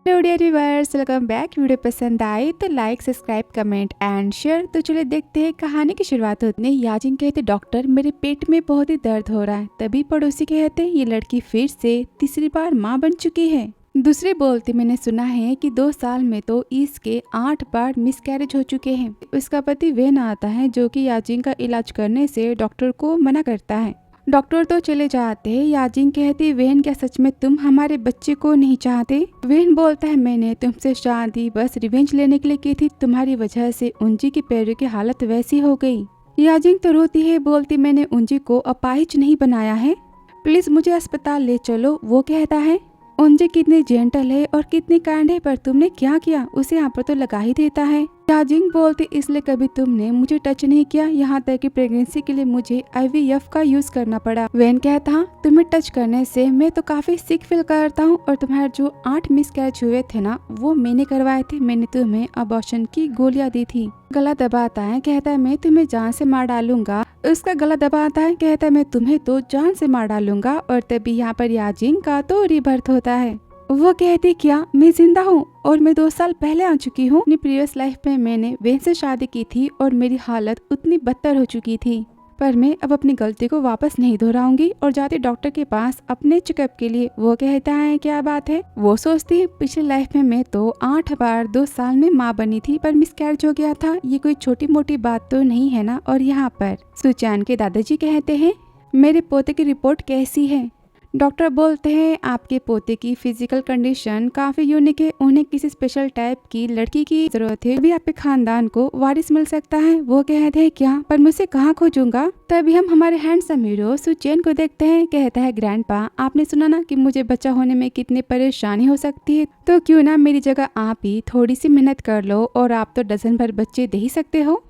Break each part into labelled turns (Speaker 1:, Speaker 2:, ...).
Speaker 1: Hello dear viewers, welcome back. Video पसंद आए तो like, subscribe, comment and share. तो चलिए देखते हैं कहानी की शुरुआत होती है। याजिन कहते, डॉक्टर मेरे पेट में बहुत ही दर्द हो रहा है। तभी पड़ोसी कहते, ये लड़की फिर से तीसरी बार माँ बन चुकी है। दूसरे बोलते, मैंने सुना है कि 2 साल में तो इसके 8 बार मिसकैरेज हो चुके हैं। उसका पति वेन आता है जो कि याजिन का इलाज करने से डॉक्टर को मना करता है। डॉक्टर तो चले जाते हैं। याजिन कहती, वेन क्या सच में तुम हमारे बच्चे को नहीं चाहते? वेन बोलता है, मैंने तुमसे शादी बस रिवेंज लेने के लिए की थी। तुम्हारी वजह से उंजी की पैरों की हालत वैसी हो गई। याजिन तो रोती है, बोलती मैंने उंजी को अपाहिज नहीं बनाया है, प्लीज मुझे अस्पताल ले चलो। वो कहता है, उंजी कितनी जेंटल है और कितनी काइंड है, पर तुमने क्या किया? उसे यहाँ पर तो लगा ही देता है। याजिन बोलती, इसलिए कभी तुमने मुझे टच नहीं किया, यहाँ तक कि प्रेगनेंसी के लिए मुझे IVF का यूज करना पड़ा। वेन कहता, तुम्हें टच करने से मैं तो काफी सिक फील करता हूँ, और तुम्हारे जो 8 मिसकैरेज हुए थे ना, वो मैंने करवाए थे। मैंने तुम्हें अबॉर्शन की गोलियां दी थी। गला दबाता है, कहता है मैं तुम्हें जान से मार डालूंगा। उसका गला दबाता है, कहता है मैं तुम्हें तो जान से मार डालूंगा। और तभी यहाँ पर याजिन का तो रिबर्थ होता है। वो कहती, क्या मैं जिंदा हूँ? और मैं 2 साल पहले आ चुकी हूँ। अपनी प्रीवियस लाइफ में मैंने वेन से शादी की थी और मेरी हालत उतनी बदतर हो चुकी थी, पर मैं अब अपनी गलती को वापस नहीं दोहराऊंगी और जाती डॉक्टर के पास अपने चेकअप के लिए। वो कहता है, क्या बात है? वो सोचती है, पिछली लाइफ में मैं तो 8 बार 2 साल में माँ बनी थी, पर मिसकैरेज हो गया था। ये कोई छोटी मोटी बात तो नहीं है ना। और यहाँ पर सुचैन के दादाजी कहते हैं, मेरे पोते की रिपोर्ट कैसी है? डॉक्टर बोलते हैं, आपके पोते की फिजिकल कंडीशन काफी यूनिक है, उन्हें किसी स्पेशल टाइप की लड़की की जरूरत है, तभी आपके खानदान को वारिस मिल सकता है। वो कहते हैं, क्या? पर मुझसे कहाँ खोजूंगा? तभी हम हमारे हैंडसम हीरो सुचैन को देखते हैं। कहता है, ग्रैंडपा आपने सुना ना कि मुझे बच्चा होने में कितनी परेशानी हो सकती है, तो क्यों ना मेरी जगह आप ही थोड़ी सी मेहनत कर लो, और आप तो डजन भर बच्चे दे ही सकते हो।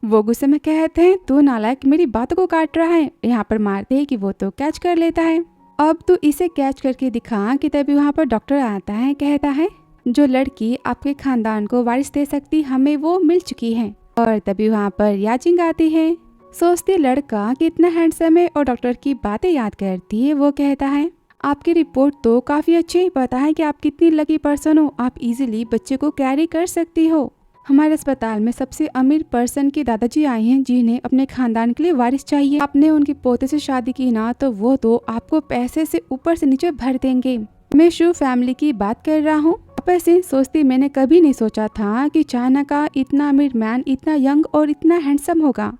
Speaker 1: वो गुस्से में कहते हैं, तू नालायक मेरी बातों को काट रहा है। यहाँ पर मारते हैं कि वो तो कैच कर लेता है, अब तू इसे कैच करके दिखा। कि तभी वहाँ पर डॉक्टर आता है, कहता है, जो लड़की आपके खानदान को वारिस दे सकती हमें वो मिल चुकी है। और तभी वहाँ पर याजिन आती है। सोचती लड़का कितना हैंडसम है और डॉक्टर की बातें याद करती है। वो कहता है, आपकी रिपोर्ट तो काफी अच्छी है, पता है कि आप कितनी लकी पर्सन हो, आप इजीली बच्चे को कैरी कर सकती हो। हमारे अस्पताल में सबसे अमीर पर्सन के दादाजी आए हैं जिन्हें अपने खानदान के लिए वारिस चाहिए। आपने उनके पोते से शादी की ना, तो वो तो आपको पैसे से ऊपर से नीचे भर देंगे। मैं शू फैमिली की बात कर रहा हूँ। पैसे सोचती, मैंने कभी नहीं सोचा था कि चाइना का इतना अमीर मैन इतना यंग और इतना हैंडसम होगा।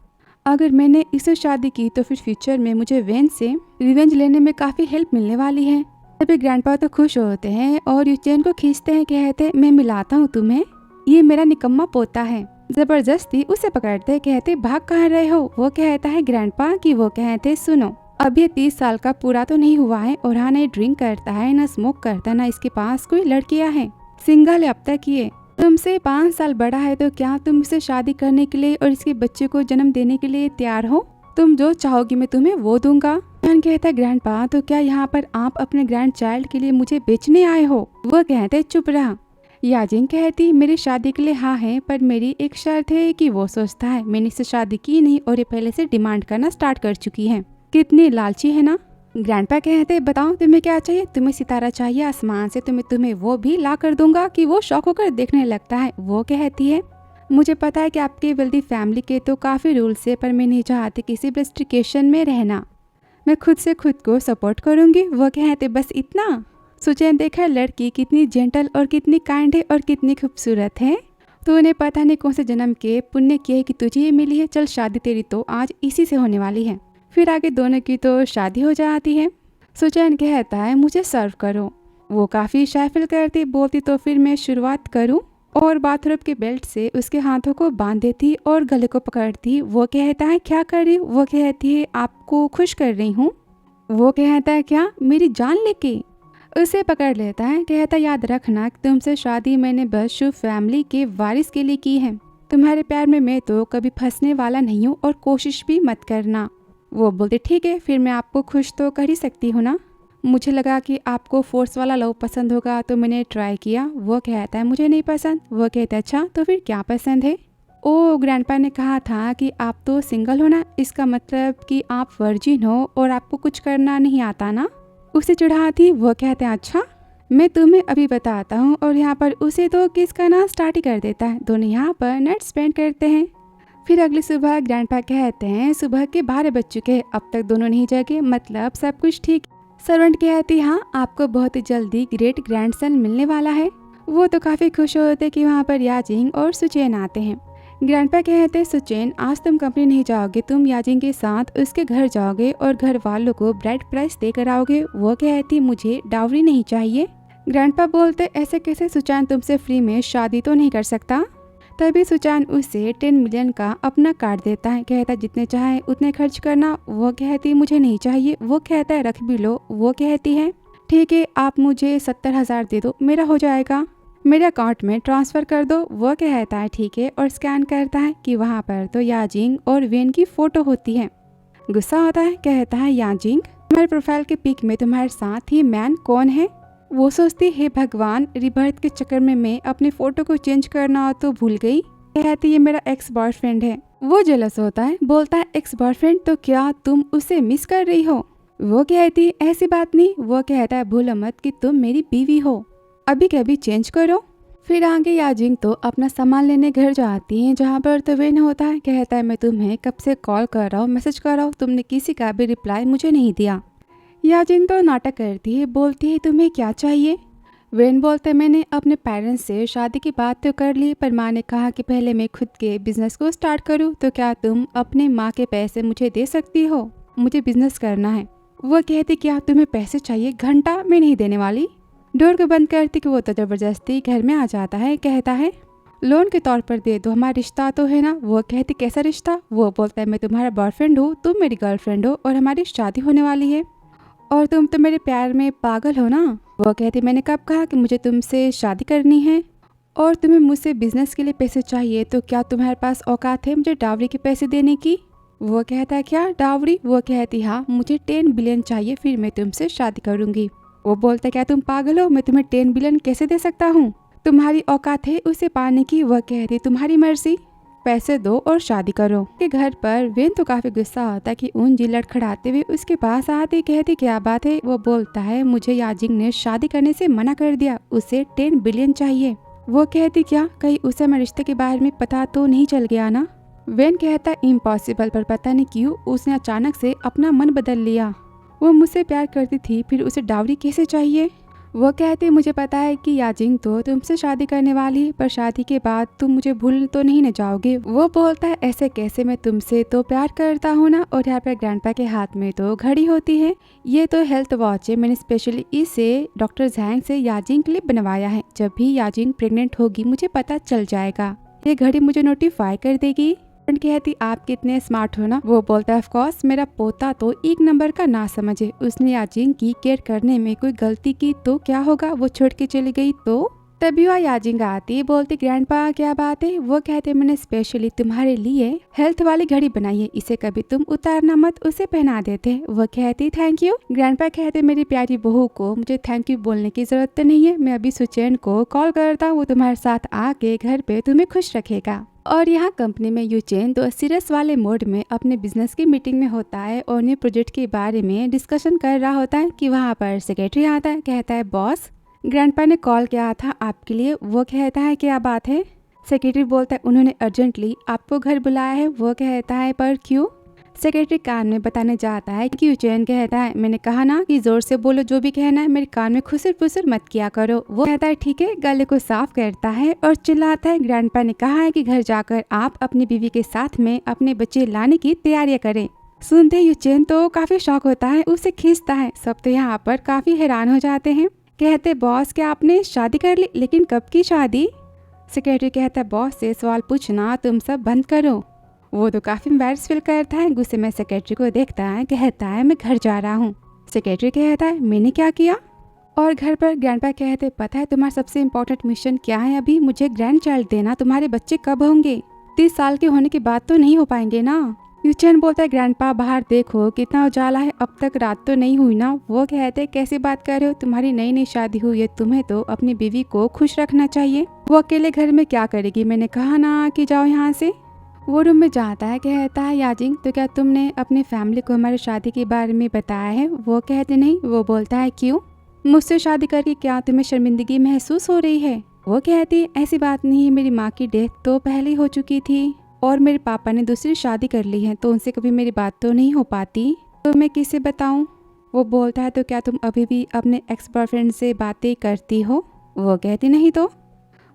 Speaker 1: अगर मैंने इससे शादी की तो फिर फ्यूचर में मुझे वेन से रिवेंज लेने में काफी हेल्प मिलने वाली है। तभी ग्रैंडपा तो खुश होते हैं और यूचेन को खींचते हैं, कहते, मैं मिलाता हूँ तुम्हें, ये मेरा निकम्मा पोता है। जबरदस्ती उसे पकड़ते, कहते, भाग कहाँ रहे हो? वो कहता है, ग्रैंडपा की। वो कहते, सुनो, अब ये 30 साल का पूरा तो नहीं हुआ है, और हाँ नहीं ड्रिंक करता है, ना स्मोक करता, ना इसके पास कोई लड़कियां हैं, सिंगल है अब तक ये। तुमसे 5 साल बड़ा है, तो क्या तुम इससे शादी करने के लिए और इसके बच्चे को जन्म देने के लिए तैयार हो? तुम जो चाहोगी मैं तुम्हें वो दूंगा। कहता है, ग्रैंडपा तो क्या यहाँ पर आप अपने ग्रैंड चाइल्ड के लिए मुझे बेचने आए हो? वो कहते, चुप रहा। याजिन कहती, मेरी शादी के लिए हाँ है, पर मेरी एक शर्त है। कि वो सोचता है मैंने इससे शादी की नहीं और ये पहले से डिमांड करना स्टार्ट कर चुकी है। कितनी लालची है ना। ग्रैंडपा कहते, बताओ तुम्हें क्या चाहिए? तुम्हें सितारा चाहिए आसमान से, तुम्हें वो भी ला कर दूंगा। कि वो शौक होकर देखने लगता है। वो कहती है, मुझे पता है कि आपके वेल्दी फैमिली के तो काफी रूल्स है, पर मैं नहीं चाहती किसी भी रेस्ट्रिक्शन में रहना। मैं खुद से खुद को सपोर्ट करूंगी। वो कहते, बस इतना? सुचैन देखा लड़की कितनी जेंटल और कितनी काइंड है और कितनी खूबसूरत है, तो उन्हें पता नहीं कौन से जन्म के पुण्य किए कि तुझे ये मिली है। चल शादी तेरी तो आज इसी से होने वाली है। फिर आगे दोनों की तो शादी हो जाती है। सुचैन कहता है, मुझे सर्व करो। वो काफी शाय फील करती, बोलती, तो फिर मैं शुरुआत करूं? और बाथरूम के बेल्ट से उसके हाथों को बांध देती और गले को पकड़ती। वो कहता है, क्या कर रही? वो कहती है, आपको खुश कर रही हूँ। वो कहता है, क्या मेरी जान लेके? उसे पकड़ लेता है, कहता, याद रखना कि तुमसे शादी मैंने बस शू फैमिली के वारिस के लिए की है। तुम्हारे प्यार में मैं तो कभी फंसने वाला नहीं हूँ, और कोशिश भी मत करना। वो बोलते, ठीक है, फिर मैं आपको खुश तो कर ही सकती हूँ ना। मुझे लगा कि आपको फोर्स वाला लव पसंद होगा, तो मैंने ट्राई किया। वो कहता है, मुझे नहीं पसंद। वो कहता है, अच्छा तो फिर क्या पसंद है? ओ, ग्रैंडपा ने कहा था कि आप तो सिंगल हो ना, इसका मतलब कि आप वर्जिन हो और आपको कुछ करना नहीं आता ना। उसे चिढ़ाती। वो कहते हैं, अच्छा मैं तुम्हें अभी बताता हूँ। और यहाँ पर उसे तो किस करना स्टार्ट ही कर देता है। दोनों यहाँ पर नाइट स्पेंड करते हैं। फिर अगली सुबह ग्रैंडपा कहते हैं सुबह के 12 बज चुके हैं, अब तक दोनों नहीं जगे, मतलब सब कुछ ठीक। सर्वेंट कहती हाँ आपको बहुत ही जल्दी ग्रेट ग्रैंडसन मिलने वाला है। वो तो काफ़ी खुश होते कि वहाँ पर याजिंग और सुचैन आते हैं। ग्रैंडपा कहते सुचैन आज तुम कंपनी नहीं जाओगे, तुम याजिंग के साथ उसके घर जाओगे और घर वालों को ब्राइड प्राइस देकर आओगे। वो कहती मुझे डावरी नहीं चाहिए। ग्रैंडपा बोलते ऐसे कैसे, सुचैन तुमसे फ्री में शादी तो नहीं कर सकता। तभी सुचैन उसे 10 मिलियन का अपना कार्ड देता है। कहता जितने चाहे उतने खर्च करना। वो कहती मुझे नहीं चाहिए। वो कहता है रख भी लो। वो कहती है ठीक है आप मुझे 70,000 दे दो, मेरा हो जाएगा, मेरे अकाउंट में ट्रांसफ़र कर दो। वो कहता है ठीक है और स्कैन करता है कि वहाँ पर तो याजिंग और वेन की फ़ोटो होती है। गुस्सा आता है, कहता है याजिंग तुम्हारे प्रोफाइल के पिक में तुम्हारे साथ ही मैन कौन है। वो सोचती हे भगवान, रिबर्थ के चक्कर में मैं अपने फ़ोटो को चेंज करना तो भूल गई। कहती ये मेरा एक्स बॉयफ्रेंड है। वो जेलस होता है, बोलता है एक्स बॉयफ्रेंड, तो क्या तुम उसे मिस कर रही हो। वो कहती ऐसी बात नहीं। वो कहता है भूलो मत कि तुम मेरी बीवी हो, अभी कभी चेंज करो। फिर आगे याजिंग तो अपना सामान लेने घर जाती है, जहाँ पर तो वेन होता है। कहता है मैं तुम्हें कब से कॉल कर रहा हूँ, मैसेज कर रहा हूँ, तुमने किसी का भी रिप्लाई मुझे नहीं दिया। याजिंग तो नाटक करती है, बोलती है तुम्हें क्या चाहिए। वेन बोलते मैंने अपने पेरेंट्स से शादी की बात तो कर ली, पर माँ ने कहा कि पहले मैं खुद के बिजनेस को स्टार्ट करूँ, तो क्या तुम अपने माँ के पैसे मुझे दे सकती हो, मुझे बिजनेस करना है। वो कहती क्या तुम्हें पैसे चाहिए, घंटा मैं नहीं देने वाली। डोर को बंद करती कि वो तो ज़बरदस्ती घर में आ जाता है। कहता है लोन के तौर पर दे दो, हमारा रिश्ता तो है ना। वो कहती कैसा रिश्ता। वो बोलता है मैं तुम्हारा बॉयफ्रेंड हूँ, तुम मेरी गर्लफ्रेंड हो और हमारी शादी होने वाली है और तुम तो मेरे प्यार में पागल हो ना। वो कहती मैंने कब कहा कि मुझे तुमसे शादी करनी है और तुम्हें मुझसे बिजनेस के लिए पैसे चाहिए, तो क्या तुम्हारे पास औकात है मुझे डावरी के पैसे देने की। वो कहता है क्या डावरी। वो कहती हाँ मुझे 10 बिलियन चाहिए, फिर मैं तुमसे शादी करूँगी। वो बोलता क्या तुम पागल हो, मैं तुम्हें 10 बिलियन कैसे दे सकता हूँ, तुम्हारी औकात है उसे पाने की। वह कहती तुम्हारी मर्जी, पैसे दो और शादी करो। के घर पर वेन तो काफी गुस्सा होता कि ऊंजी लड़खड़ाते हुए उसके पास आती। कहती क्या बात है। वो बोलता है मुझे याजिंग ने शादी करने से मना कर दिया, उसे 10 बिलियन चाहिए। वो कहती क्या कहीं उसे मेरे रिश्ते के बारे में पता तो नहीं चल गया ना। वेन कहता इम्पॉसिबल, पर पता नहीं क्यों उसने अचानक से अपना मन बदल लिया। वो मुझसे प्यार करती थी, फिर उसे डावरी कैसे चाहिए। वो कहती मुझे पता है कि याजिंग तो तुमसे शादी करने वाली है, पर शादी के बाद तुम मुझे भूल तो नहीं न जाओगे। वो बोलता है ऐसे कैसे, मैं तुमसे तो प्यार करता हूँ ना। और यहाँ पर ग्रैंडपा के हाथ में तो घड़ी होती है। ये तो हेल्थ वॉच है, मैंने स्पेशली इसे डॉक्टर जैंग से याजिंग के लिए बनवाया है। जब भी याजिंग प्रेग्नेंट होगी मुझे पता चल जाएगा, ये घड़ी मुझे नोटिफाई कर देगी। कहती आप कितने स्मार्ट हो ना। वो बोलता है ऑफ कोर्स, मेरा पोता तो एक नंबर का ना समझे, उसने याजिंग की केयर करने में कोई गलती की तो क्या होगा, वो छोड़ के चली गई तो। तभी वह याजिंग आती, बोलती ग्रैंडपा क्या बात है। वो कहते मैंने स्पेशली तुम्हारे लिए हेल्थ वाली घड़ी बनाई है, इसे कभी तुम उतारना मत, उसे पहना देते। वो कहती थैंक यू। ग्रैंडपा कहते मेरी प्यारी बहू को मुझे थैंक यू बोलने की जरूरत नहीं है, मैं अभी सुचैन को कॉल करता हूँ, वो तुम्हारे साथ आके घर पे तुम्हें खुश रखेगा। और यहाँ कंपनी में यूचेन तो सीरियस वाले मोड में अपने बिजनेस की मीटिंग में होता है और न्यू प्रोजेक्ट के बारे में डिस्कशन कर रहा होता है कि वहाँ पर सेक्रेटरी आता है। कहता है बॉस ग्रैंडपा ने कॉल किया था आपके लिए। वो कहता है क्या बात है। सेक्रेटरी बोलता है उन्होंने अर्जेंटली आपको घर बुलाया है। वो कहता है पर क्यों। सेक्रेटरी कान में बताने जाता है कि यूचेन कहता है मैंने कहा ना कि जोर से बोलो, जो भी कहना है, मेरे कान में खुसर फुसर मत किया करो। वो कहता है ठीक है, गले को साफ करता है और चिल्लाता है ग्रैंडपा ने कहा है कि घर जाकर आप अपनी बीवी के साथ में अपने बच्चे लाने की तैयारियां करें। सुनते यूचेन तो काफी शौक होता है, उसे खींचता है। सब तो यहाँ पर काफी हैरान हो जाते हैं। कहते बॉस क्या आपने शादी कर ली, लेकिन कब की शादी। सेक्रेटरी कहता है बॉस से सवाल पूछना तुम सब बंद करो। वो तो काफी एम्बैरेस फील करता है, गुस्से में सेक्रेटरी को देखता है। कहता है मैं घर जा रहा हूँ। सेक्रेटरी कहता है मैंने क्या किया। और घर पर ग्रैंडपा कहते पता है तुम्हारा सबसे इम्पोर्टेंट मिशन क्या है अभी, मुझे ग्रैंड चाइल्ड देना। तुम्हारे बच्चे कब होंगे, 30 साल के होने के बाद तो नहीं हो पाएंगे ना। यूचेन बोलता है ग्रैंडपा बाहर देखो कितना उजाला है, अब तक रात तो नहीं हुई ना। वो कहते कैसी बात कर रहे हो, तुम्हारी नई नई शादी हुई है, तुम्हें तो अपनी बीवी को खुश रखना चाहिए। वो अकेले घर में क्या करेगी, मैंने कहा ना कि जाओ यहाँ से। वो रूम में जाता है। कहता है याजिंग तो क्या तुमने अपनी फैमिली को हमारी शादी के बारे में बताया है। वो कहते नहीं। वो बोलता है क्यों। मुझसे शादी करके क्या तुम्हें शर्मिंदगी महसूस हो रही है? वो कहती ऐसी बात नहीं है, मेरी माँ की डेथ तो पहले ही हो चुकी थी और मेरे पापा ने दूसरी शादी कर ली है, तो उनसे कभी मेरी बात तो नहीं हो पाती, तो मैं किसे बताऊं? वो बोलता है तो क्या तुम अभी भी अपने एक्स बॉयफ्रेंड से बातें करती हो? वो कहती नहीं तो।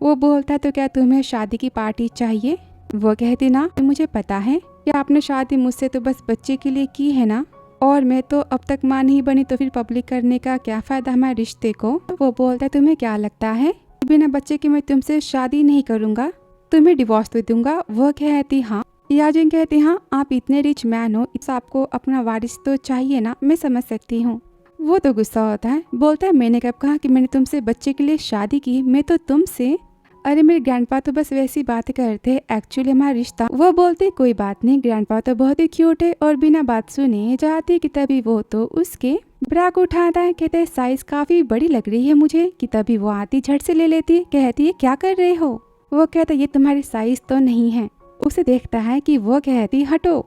Speaker 1: वो बोलता है तो क्या तुम्हें शादी की पार्टी चाहिए? वो कहती ना, मुझे पता है कि आपने शादी मुझसे तो बस बच्चे के लिए की है ना, और मैं तो अब तक माँ नहीं बनी, तो फिर पब्लिक करने का क्या फायदा हमारे रिश्ते को? वो बोलता है तुम्हें क्या लगता है बिना बच्चे के मैं तुमसे शादी नहीं करूँगा, तुम्हें डिवोर्स दे दूंगा? वो कहती हाँ। याजिन कहती हाँ, आप इतने रिच मैन हो, इस आपको अपना वारिस तो चाहिए ना, मैं समझ सकती हूँ। वो तो गुस्सा होता है, बोलता है मैंने कब कहा कि मैंने तुमसे बच्चे के लिए शादी की, मैं तो तुमसे, अरे मेरे ग्रैंडपा तो बस वैसी बातें करते हैं, एक्चुअली हमारा रिश्ता। वो बोलते कोई बात नहीं, ग्रैंडपा तो बहुत ही क्यूट है, और बिना बात सुने जाती कि तभी वो तो उसके ब्रा को उठाता है, कहते है साइज काफी बड़ी लग रही है मुझे, कि तभी वो आती झट से ले लेती, कहती है क्या कर रहे हो? वो कहता ये तुम्हारी साइज तो नहीं है। उसे देखता है कि वो कहती हटो,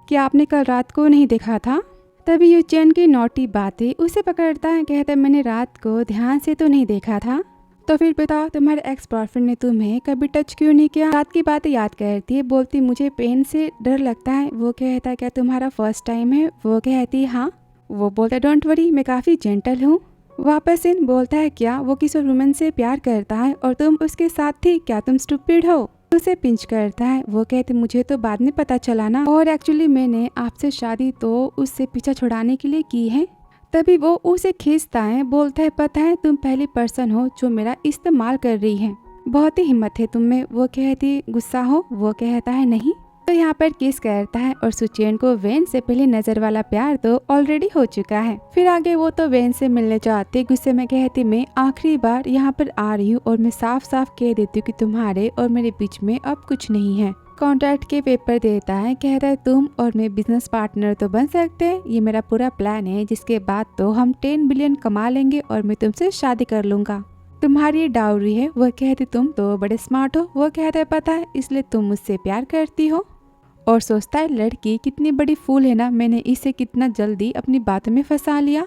Speaker 1: कि आपने कल रात को नहीं देखा था? तभी यूचेन की नोटी बातें उसे पकड़ता है, कहता है मैंने रात को ध्यान से तो नहीं देखा था। तो फिर बताओ तुम्हारे एक्स बॉयफ्रेंड ने तुम्हें कभी टच क्यों नहीं किया? रात की बातें याद करती है, बोलती मुझे पेन से डर लगता है। वो कहता है क्या तुम्हारा फर्स्ट टाइम है? वो कहती हाँ। वो बोलता है डोंट वरी, मैं काफी जेंटल हूँ। वापस इन बोलता है क्या वो किसी वुमन से प्यार करता है और तुम उसके साथ थी? क्या तुम स्टूपिड हो? उसे पिंच करता है। वो कहती मुझे तो बाद में पता चला ना, और एक्चुअली मैंने आपसे शादी तो उससे पीछा छुड़ाने के लिए की है। तभी वो उसे खींचता है, बोलता है पता है तुम पहली पर्सन हो जो मेरा इस्तेमाल कर रही है, बहुत ही हिम्मत है तुम में। वो कहती गुस्सा हो? वो कहता है नहीं। तो यहाँ पर किस करता है और सुचेन को वेन से पहले नजर वाला प्यार तो ऑलरेडी हो चुका है। फिर आगे वो तो वेन से मिलने जाते, गुस्से में कहती मैं आखिरी बार यहाँ पर आ रही हूँ और मैं साफ साफ कह देती हूँ कि तुम्हारे और मेरे बीच में अब कुछ नहीं है। कॉन्ट्रैक्ट के पेपर देता है, कहता है तुम और मैं बिजनेस पार्टनर तो बन सकते हैं, ये मेरा पूरा प्लान है, जिसके बाद तो हम 10 बिलियन कमा लेंगे और मैं तुमसे शादी कर लूंगा। तुम्हारी डाउरी है? वह कहती तुम तो बड़े स्मार्ट हो। वो कहता है पता है इसलिए तुम मुझसे प्यार करती हो। और सोचता है लड़की कितनी बड़ी फूल है ना, मैंने इसे कितना जल्दी अपनी बातों में फंसा लिया।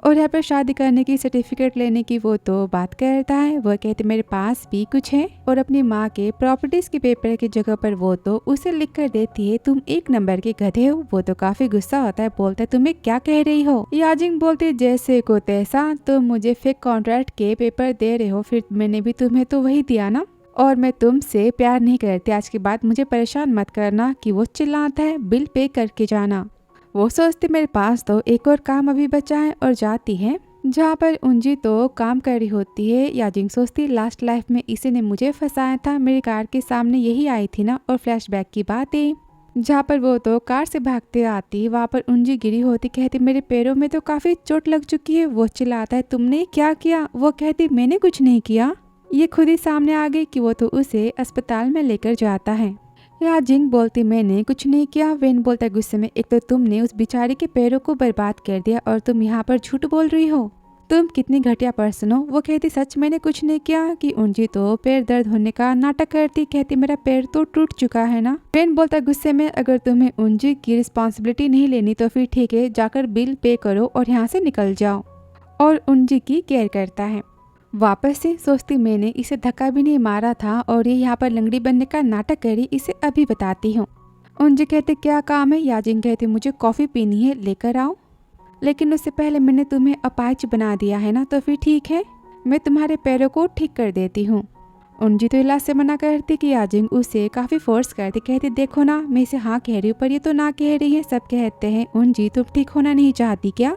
Speaker 1: और यहाँ पर शादी करने की सर्टिफिकेट लेने की वो तो बात करता है। वो कहते मेरे पास भी कुछ है, और अपनी माँ के प्रॉपर्टीज के पेपर की जगह पर वो तो उसे लिख कर देती है तुम एक नंबर के गधे हो। वो तो काफी गुस्सा होता है, बोलता है तुम्हें क्या कह रही हो? याजिंग बोलते जैसे को तैसा, तुम मुझे फेक कॉन्ट्रैक्ट के पेपर दे रहे हो, फिर मैंने भी तुम्हें तो वही दिया ना, और मैं तुमसे प्यार नहीं करती। आज के बाद मुझे परेशान मत करना कि वो चिल्लाता है बिल पे करके जाना। वो सोचती मेरे पास तो एक और काम अभी बचा है, और जाती है जहाँ पर उंजी तो काम कर रही होती है। याजिंग सोचती लास्ट लाइफ में इसी ने मुझे फंसाया था, मेरी कार के सामने यही आई थी ना। और फ्लैशबैक की बातें जहाँ पर वो तो कार से भागते आती, वहाँ पर उंजी गिरी होती, कहती मेरे पैरों में तो काफी चोट लग चुकी है। वो चिल्लाता है तुमने क्या किया? वो कहती मैंने कुछ नहीं किया, ये खुद ही सामने आ गई कि वो तो उसे अस्पताल में लेकर जाता है। याजिंग बोलती मैंने कुछ नहीं किया। वेन बोलता गुस्से में एक तो तुमने उस बेचारी के पैरों को बर्बाद कर दिया, और तुम यहाँ पर झूठ बोल रही हो, तुम कितनी घटिया पर्सन हो। वो कहती सच मैंने कुछ नहीं किया। कि उंजी तो पैर दर्द होने का नाटक करती, कहती मेरा पैर तो टूट चुका है ना। वेन बोलता गुस्से में अगर तुम्हें उंजी की रिस्पॉन्सिबिलिटी नहीं लेनी तो फिर ठीक है, जाकर बिल पे करो और यहाँ से निकल जाओ। और उंजी की केयर करता है। वापस से सोचती मैंने इसे धक्का भी नहीं मारा था, और ये यहाँ पर लंगड़ी बनने का नाटक करी, इसे अभी बताती हूँ। उनसे कहते क्या काम है? याजिंग कहती मुझे कॉफ़ी पीनी है, लेकर आओ। लेकिन उससे पहले मैंने तुम्हें अपाहिज बना दिया है ना, तो फिर ठीक है, मैं तुम्हारे पैरों को ठीक कर देती हूँ। उनजी तो इलाज से मना करती कि याजिंग उसे काफ़ी फोर्स करती, कहती देखो ना मैं इसे हाँ कह रही हूँ पर ये तो ना कह रही है। सब कहते हैं उनजी तुम ठीक होना नहीं चाहती क्या?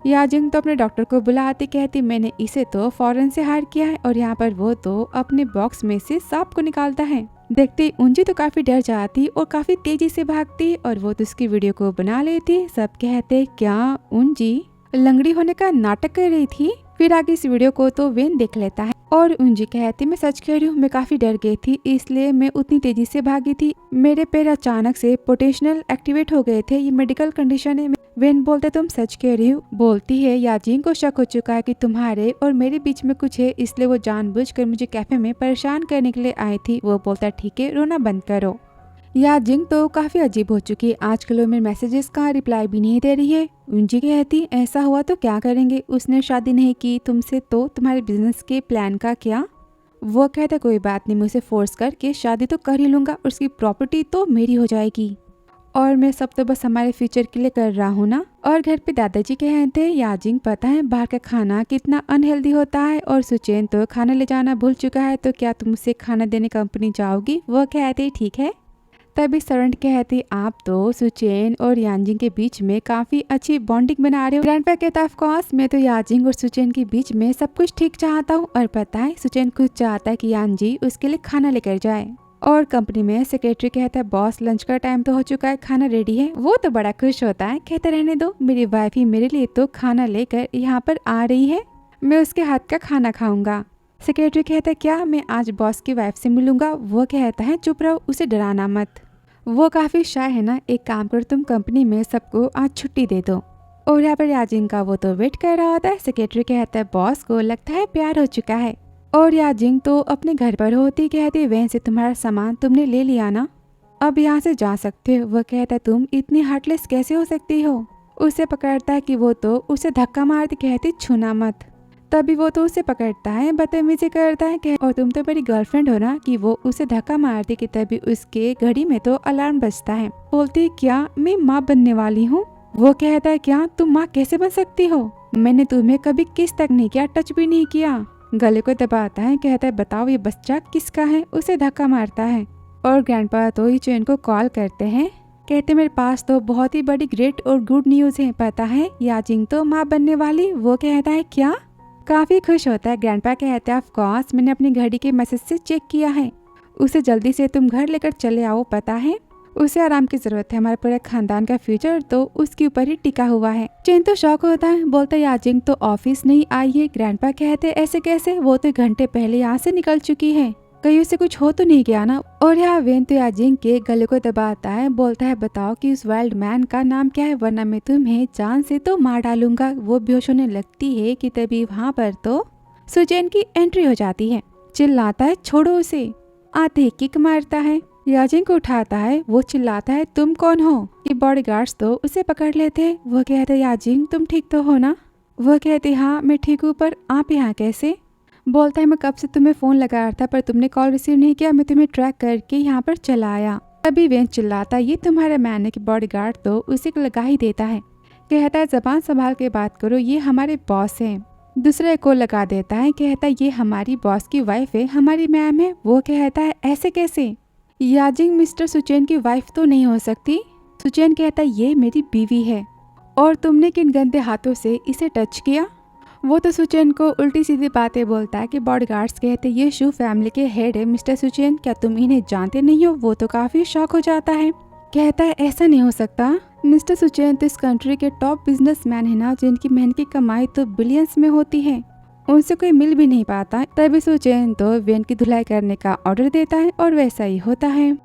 Speaker 1: याजिंग तो अपने डॉक्टर को बुलाती, कहती मैंने इसे तो फॉरेन से हायर किया है। और यहाँ पर वो तो अपने बॉक्स में से सांप को निकालता है। देखते उंजी तो काफी डर जाती और काफी तेजी से भागती, और वो तो उसकी वीडियो को बना लेती। सब कहते क्या उंजी लंगड़ी होने का नाटक कर रही थी? फिर आगे इस वीडियो को तो वेन देख लेता है, और उंजी कहती मैं सच कह रही हूँ, मैं काफी डर गई थी इसलिए मैं उतनी तेजी से भागी थी। मेरे पैर अचानक से पोटेंशियल एक्टिवेट हो गए थे, ये मेडिकल कंडीशन है। वेन बोलते तुम सच कह रही हो? बोलती है याजिंग को शक हो चुका है कि तुम्हारे और मेरे बीच में कुछ है, इसलिए वो जानबूझकर मुझे कैफे में परेशान करने के लिए आई थी। वो बोलता ठीक है रोना बंद करो। याजिंग तो काफी अजीब हो चुकी है, आजकल वो मेरे मैसेजेस का रिप्लाई भी नहीं दे रही है। उंजी कहती ऐसा हुआ तो क्या करेंगे, उसने शादी नहीं की तुमसे तो तुम्हारे बिजनेस के प्लान का क्या। वो कहता कोई बात नहीं, मैं उसे फोर्स करके शादी तो कर ही लूंगा, उसकी प्रॉपर्टी तो मेरी हो जाएगी और मैं सब तो बस हमारे फ्यूचर के लिए कर रहा हूँ ना। और घर पे दादाजी कहते हैं याजिंग पता है बाहर का खाना कितना अनहेल्दी होता है और सुचैन तो खाना ले जाना भूल चुका है, तो क्या तुम उसे खाना देने कंपनी जाओगी। वो कहते ठीक है। तभी सर्वेंट कहती आप तो सुचैन और याजिंग के बीच में काफी अच्छी बॉन्डिंग बना रहे हो। ग्रैंडपा कहता ऑफ कोर्स मैं तो याजिंग और सुचैन के बीच में सब कुछ ठीक चाहता हूँ, और पता है सुचैन खुद चाहता है कि यानजी उसके लिए खाना लेकर जाए। और कंपनी में सेक्रेटरी कहता है बॉस लंच का टाइम तो हो चुका है, खाना रेडी है। वो तो बड़ा खुश होता है, कहता रहने दो, मेरी वाइफ ही मेरे लिए तो खाना लेकर यहाँ पर आ रही है, मैं उसके हाथ का खाना खाऊंगा। सेक्रेटरी कहता है क्या मैं आज बॉस की वाइफ से मिलूंगा। वो कहता है चुप रहो, उसे डराना मत, वो काफी शाय है ना, एक काम करो तुम कंपनी में सबको आज छुट्टी दे दो। और यहाँ पर याजिंग का वो तो वेट कर रहा होता है। सेक्रेटरी कहता है बॉस को लगता है प्यार हो चुका है। और याजिंग तो अपने घर पर होती कहती वहीं से तुम्हारा सामान तुमने ले लिया ना, अब यहाँ से जा सकते हो। वह कहता है तुम इतनी हार्टलेस कैसे हो सकती हो। उसे पकड़ता है कि वो तो उसे धक्का मारती कहती छूना मत। तभी वो तो उसे पकड़ता है, बदतमीजी करता है और तुम तो मेरी गर्लफ्रेंड हो ना, कि वो उसे धक्का मारती कि तभी उसके घड़ी में तो अलार्म बजता है। बोलती क्या मैं माँ बनने वाली हूँ। वो कहता है क्या तुम माँ कैसे बन सकती हो, मैंने तुम्हें कभी किस तक नहीं किया, टच भी नहीं किया। गले को दबाता है, कहता है बताओ ये बच्चा किसका है, उसे धक्का मारता है। और ग्रैंडपा तो युचेन को कॉल करते हैं, कहते मेरे पास तो बहुत ही बड़ी ग्रेट और गुड न्यूज है, पता है याजिंग तो माँ बनने वाली। वो कहता है क्या, काफी खुश होता है। ग्रैंडपा कहता है ऑफ कोर्स मैंने अपनी घड़ी के मैसेज से चेक किया है, उसे जल्दी से तुम घर लेकर चले आओ, पता है उसे आराम की जरूरत है, हमारे पूरे खानदान का फ्यूचर तो उसके ऊपर ही टिका हुआ है। चेन तो शौक होता है, बोलता है याजिंग तो ऑफिस नहीं आई है। ग्रैंडपा कहते ऐसे कैसे, वो तो घंटे पहले यहाँ से निकल चुकी है, कहीं उसे कुछ हो तो नहीं गया ना। और यहाँ वेन तो याजिंग के गले को दबाता है, बोलता है बताओ कि उस वाइल्ड मैन का नाम क्या है, वरना मैं तुम्हें जान से तो मार डालूंगा। वो बेहोश होने लगती है कि तभी वहाँ पर तो सुचैन की एंट्री हो जाती है, चिल्लाता है छोड़ो उसे, आते ही किक मारता है, याजिंग को उठाता है। वो चिल्लाता है तुम कौन हो। ये बॉडीगार्ड्स तो उसे पकड़ लेते हैं। वो कहते हैं याजिंग तुम ठीक तो हो ना। वो कहती हाँ मैं ठीक हूँ, पर आप यहाँ कैसे। बोलता है मैं कब से तुम्हें फोन लगा रहा था पर तुमने कॉल रिसीव नहीं किया, मैं तुम्हें ट्रैक करके यहाँ पर चला आया। तभी वेन चिल्लाता ये तुम्हारा मैन है कि बॉडीगार्ड तो उसी को लगा ही देता है। कहता है जबान संभाल के बात करो, ये हमारे बॉस है। दूसरे को लगा देता है, कहता है ये हमारी बॉस की वाइफ है, हमारी मैम है। वो कहता है ऐसे कैसे, याजिंग मिस्टर सुचैन की वाइफ तो नहीं हो सकती। सुचैन कहता है ये मेरी बीवी है और तुमने किन गंदे हाथों से इसे टच किया। वो तो सुचैन को उल्टी सीधी बातें बोलता है कि बॉडीगार्ड्स कहते ये शू फैमिली के हेड है मिस्टर सुचैन, क्या तुम इन्हें जानते नहीं हो। वो तो काफी शॉक हो जाता है, कहता है ऐसा नहीं हो सकता, मिस्टर सुचैन तो इस कंट्री के टॉप बिजनेसमैन है ना, जिनकी मेहनत की कमाई तो बिलियंस में होती है, उनसे कोई मिल भी नहीं पाता। तभी सुचैन तो वेन की धुलाई करने का ऑर्डर देता है और वैसा ही होता है।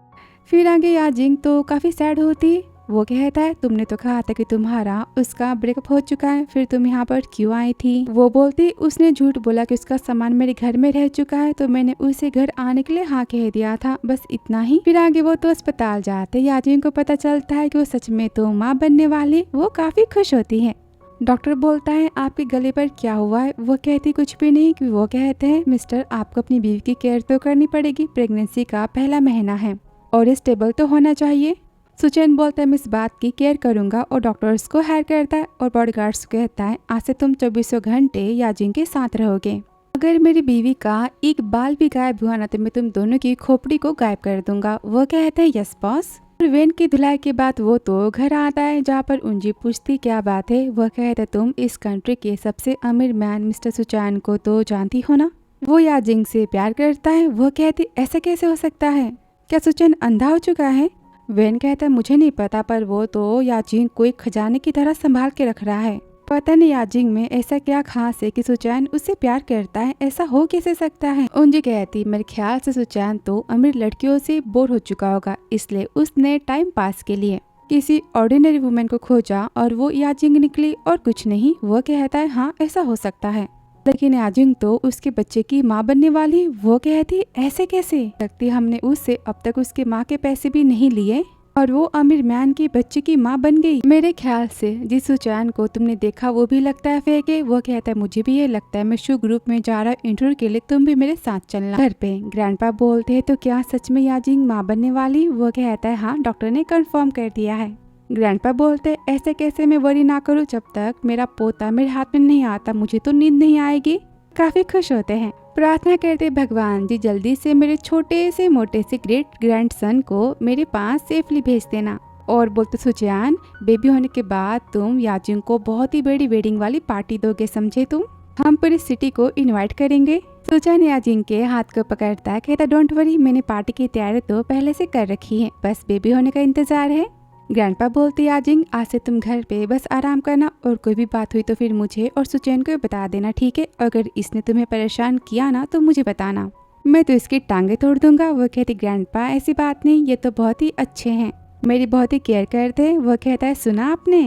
Speaker 1: फिर आगे याजिंग तो काफी सैड होती। वो कहता है तुमने तो कहा था कि तुम्हारा उसका ब्रेकअप हो चुका है, फिर तुम यहाँ पर क्यों आई थी। वो बोलती उसने झूठ बोला कि उसका सामान मेरे घर में रह चुका है, तो मैंने उसे घर आने के लिए हाँ कह दिया था, बस इतना ही। फिर आगे वो तो अस्पताल जाते, याजिंग को पता चलता है कि वो सच में तो माँ बनने वाली। वो काफी खुश होती है। डॉक्टर बोलता है आपके गले पर क्या हुआ है। वो कहती कुछ भी नहीं। कि वो कहते हैं मिस्टर आपको अपनी बीवी की केयर तो करनी पड़ेगी, प्रेगनेंसी का पहला महीना है और स्टेबल तो होना चाहिए। सुचैन बोलता है मैं इस बात की केयर करूंगा और डॉक्टर्स को हायर करता है और बॉडीगार्ड्स को कहता है आज से तुम 24 घंटे याजिंग के साथ रहोगे, अगर मेरी बीवी का एक बाल भी गायब हुआ ना तो मैं तुम दोनों की खोपड़ी को गायब कर दूंगा। वो कहते हैं यस बॉस। वेन की धुलाई के बाद वो तो घर आता है, जहाँ पर उंजी पूछती क्या बात है। वह कहता तुम इस कंट्री के सबसे अमीर मैन मिस्टर सुचैन को तो जानती हो ना, वो याजिंग से प्यार करता है। वो कहती ऐसा कैसे हो सकता है, क्या सुचैन अंधा हो चुका है। वेन कहता है मुझे नहीं पता, पर वो तो याजिंग को एक खजाने की तरह संभाल के रख रहा है, पता नहीं याजिंग में ऐसा क्या खास है कि सुचैन उससे प्यार करता है, ऐसा हो कैसे सकता है। उंजी कहती मेरे ख्याल से सुचैन तो अमीर लड़कियों से बोर हो चुका होगा, इसलिए उसने टाइम पास के लिए किसी ऑर्डिनरी वुमेन को खोजा और वो याजिंग निकली और कुछ नहीं। वो कहता है हाँ ऐसा हो सकता है, लेकिन याजिंग तो उसके बच्चे की माँ बनने वाली। वो कहती ऐसे कैसे लगती, हमने उससे अब तक उसके माँ के पैसे भी नहीं लिए और वो अमीर मैन के बच्चे की माँ बन गई। मेरे ख्याल से जिस सुचैन को तुमने देखा वो भी लगता है फेक है। वो कहता है मुझे भी ये लगता है, मैं शू ग्रुप में जा रहा इंटरव्यू के लिए, तुम भी मेरे साथ चलना। घर पे ग्रैंडपा बोलते हैं तो क्या सच में याजिंग माँ बनने वाली। वो कहता है हाँ, डॉक्टर ने कंफर्म कर दिया है। ग्रैंडपा बोलते ऐसे कैसे, मैं वरी ना करूँ, जब तक मेरा पोता मेरे हाथ में नहीं आता मुझे तो नींद नहीं आएगी। काफी खुश होते हैं, प्रार्थना करते भगवान जी जल्दी से मेरे छोटे से मोटे से ग्रेट ग्रैंडसन को मेरे पास सेफली भेज देना। और बोलते सुचैन बेबी होने के बाद तुम याजिंग को बहुत ही बड़ी वेडिंग वाली पार्टी दोगे, समझे तुम, हम पूरी सिटी को इनवाइट करेंगे। सुचैन याजिंग के हाथ को पकड़ता है, कहता डोंट वरी, मैंने पार्टी की तैयारी तो पहले से कर रखी है, बस बेबी होने का इंतजार है। ग्रैंडपा बोलते याजिंग आज से तुम घर पे बस आराम करना और कोई भी बात हुई तो फिर मुझे और सुचैन को बता देना, ठीक है, अगर इसने तुम्हें परेशान किया ना तो मुझे बताना, मैं तो इसकी टांगे तोड़ दूंगा। वो कहती ग्रैंडपा ऐसी बात नहीं, ये तो बहुत ही अच्छे हैं, मेरी बहुत ही केयर करते हैं। वो कहता है सुना आपने।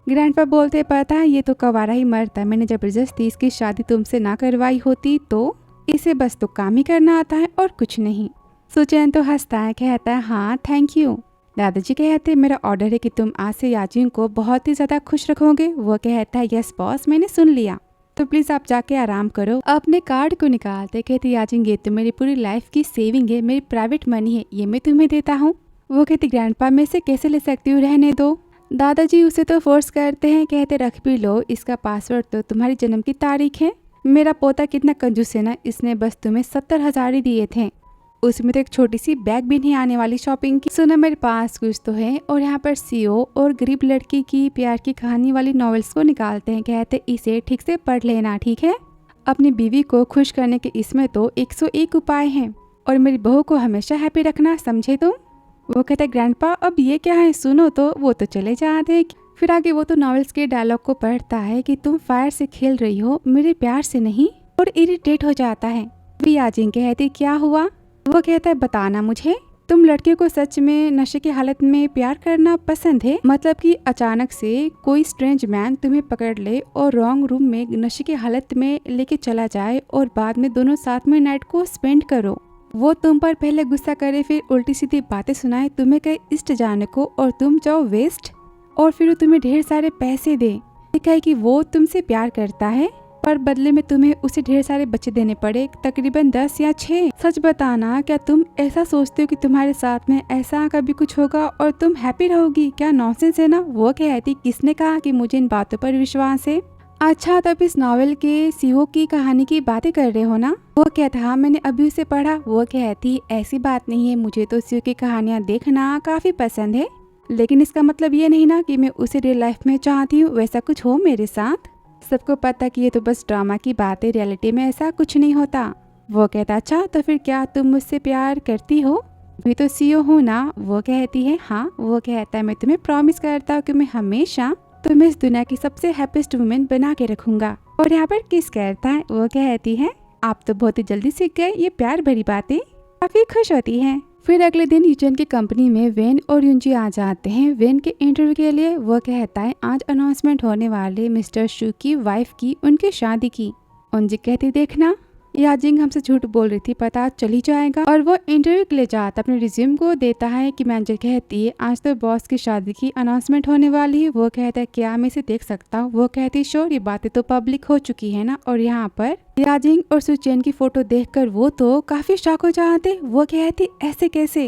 Speaker 1: ग्रैंडपा बोलते पता है ये तो कवारा ही मरता, मैंने जबरदस्ती इसकी शादी तुमसे ना करवाई होती तो इसे बस तो काम ही करना आता है और कुछ नहीं। सुचैन तो हंसता है, कहता है हाँ थैंक यू। दादाजी कहते मेरा ऑर्डर है कि तुम आज से याजिंग को बहुत ही ज्यादा खुश रखोगे। वो कहता है यस बॉस, मैंने सुन लिया, तो प्लीज आप जाके आराम करो। अपने कार्ड को निकालते कहती याजिंग ये तो मेरी पूरी लाइफ की सेविंग है, मेरी प्राइवेट मनी है, ये मैं तुम्हें देता हूँ। वो कहती ग्रैंडपा में से कैसे ले सकती हूँ, रहने दो। दादाजी उसे तो फोर्स करते हैं, कहते रख भी लो, इसका पासवर्ड तो तुम्हारी जन्म की तारीख है। मेरा पोता कितना कंजूस है ना, इसने बस तुम्हें 70,000 ही दिए थे, उसमें तो एक छोटी सी बैग भी नहीं आने वाली शॉपिंग की। सुना मेरे पास कुछ तो है, और यहाँ पर सीओ और गरीब लड़की की प्यार की कहानी वाली नॉवेल्स को निकालते हैं, कहते इसे ठीक से पढ़ लेना, ठीक है, अपनी बीवी को खुश करने के इसमें तो 101 उपाय हैं, और मेरी बहू को हमेशा हैप्पी रखना, समझे तुम। वो कहते ग्रैंडपा अब ये क्या है, सुनो तो। वो तो चले जाते हैं। फिर आगे वो तो नॉवेल्स के डायलॉग को पढ़ता है कि तुम फायर से खेल रही हो, मेरे प्यार से नहीं, और इरिटेट हो जाता है। भी याजिंग कहती क्या हुआ। वो कहता है बताना मुझे, तुम लड़के को सच में नशे की हालत में प्यार करना पसंद है, मतलब कि अचानक से कोई स्ट्रेंज मैन तुम्हें पकड़ ले और रॉन्ग रूम में नशे की हालत में लेके चला जाए और बाद में दोनों साथ में नाइट को स्पेंड करो, वो तुम पर पहले गुस्सा करे, फिर उल्टी सीधी बातें सुनाए, तुम्हें कहे ईस्ट जाने को और तुम जाओ वेस्ट, और फिर वो तुम्हें ढेर सारे पैसे दे, कहे कि वो तुमसे प्यार करता है पर बदले में तुम्हें उसे ढेर सारे बच्चे देने पड़े, तकरीबन 10 या 6। सच बताना, क्या तुम ऐसा सोचते हो कि तुम्हारे साथ में ऐसा कभी कुछ होगा और तुम हैप्पी रहोगी, क्या नॉनसेंस है ना। वो कहती किसने कहा कि मुझे इन बातों पर विश्वास है। अच्छा तब इस नॉवेल के सीओ की कहानी की बातें कर रहे हो ना। वो कहता हाँ मैंने अभी उसे पढ़ा। वो कहती ऐसी बात नहीं है, मुझे तो सीओ की कहानियाँ देखना काफी पसंद है, लेकिन इसका मतलब ये नहीं ना कि मैं उसे रियल लाइफ में चाहती हूँ वैसा कुछ हो मेरे साथ। सबको पता कि ये तो बस ड्रामा की बात है, रियलिटी में ऐसा कुछ नहीं होता। वो कहता अच्छा तो फिर क्या तुम मुझसे प्यार करती हो, मैं तो सीओ हूँ ना। वो कहती है हाँ। वो कहता है मैं तुम्हें प्रॉमिस करता हूँ कि मैं हमेशा तुम्हें इस दुनिया की सबसे हैप्पीस्ट वुमेन बना के रखूंगा। और यहाँ पर किस करता है। वो कहती है आप तो बहुत ही जल्दी सीख गए ये प्यार भरी बातें, काफी खुश होती है। फिर अगले दिन यूजन की कंपनी में वेन और युंजी आ जाते हैं वेन के इंटरव्यू के लिए। वो कहता है आज अनाउंसमेंट होने वाले मिस्टर शू की वाइफ की उनकी शादी की। उंजी कहती देखना याजिंग हमसे झूठ बोल रही थी, पता चल ही जाएगा। और वो इंटरव्यू के लिए जाता अपने रिज्यूम को देता है कि मैनेजर कहती है आज तो बॉस की शादी की अनाउंसमेंट होने वाली है। वो कहता है क्या मैं इसे देख सकता हूँ। वो कहती है श्योर, ये बातें तो पब्लिक हो चुकी है ना। और यहाँ पर याजिंग और सुचैन की फोटो देखकर वो तो काफी शॉक हो जाते। वो कहती ऐसे कैसे,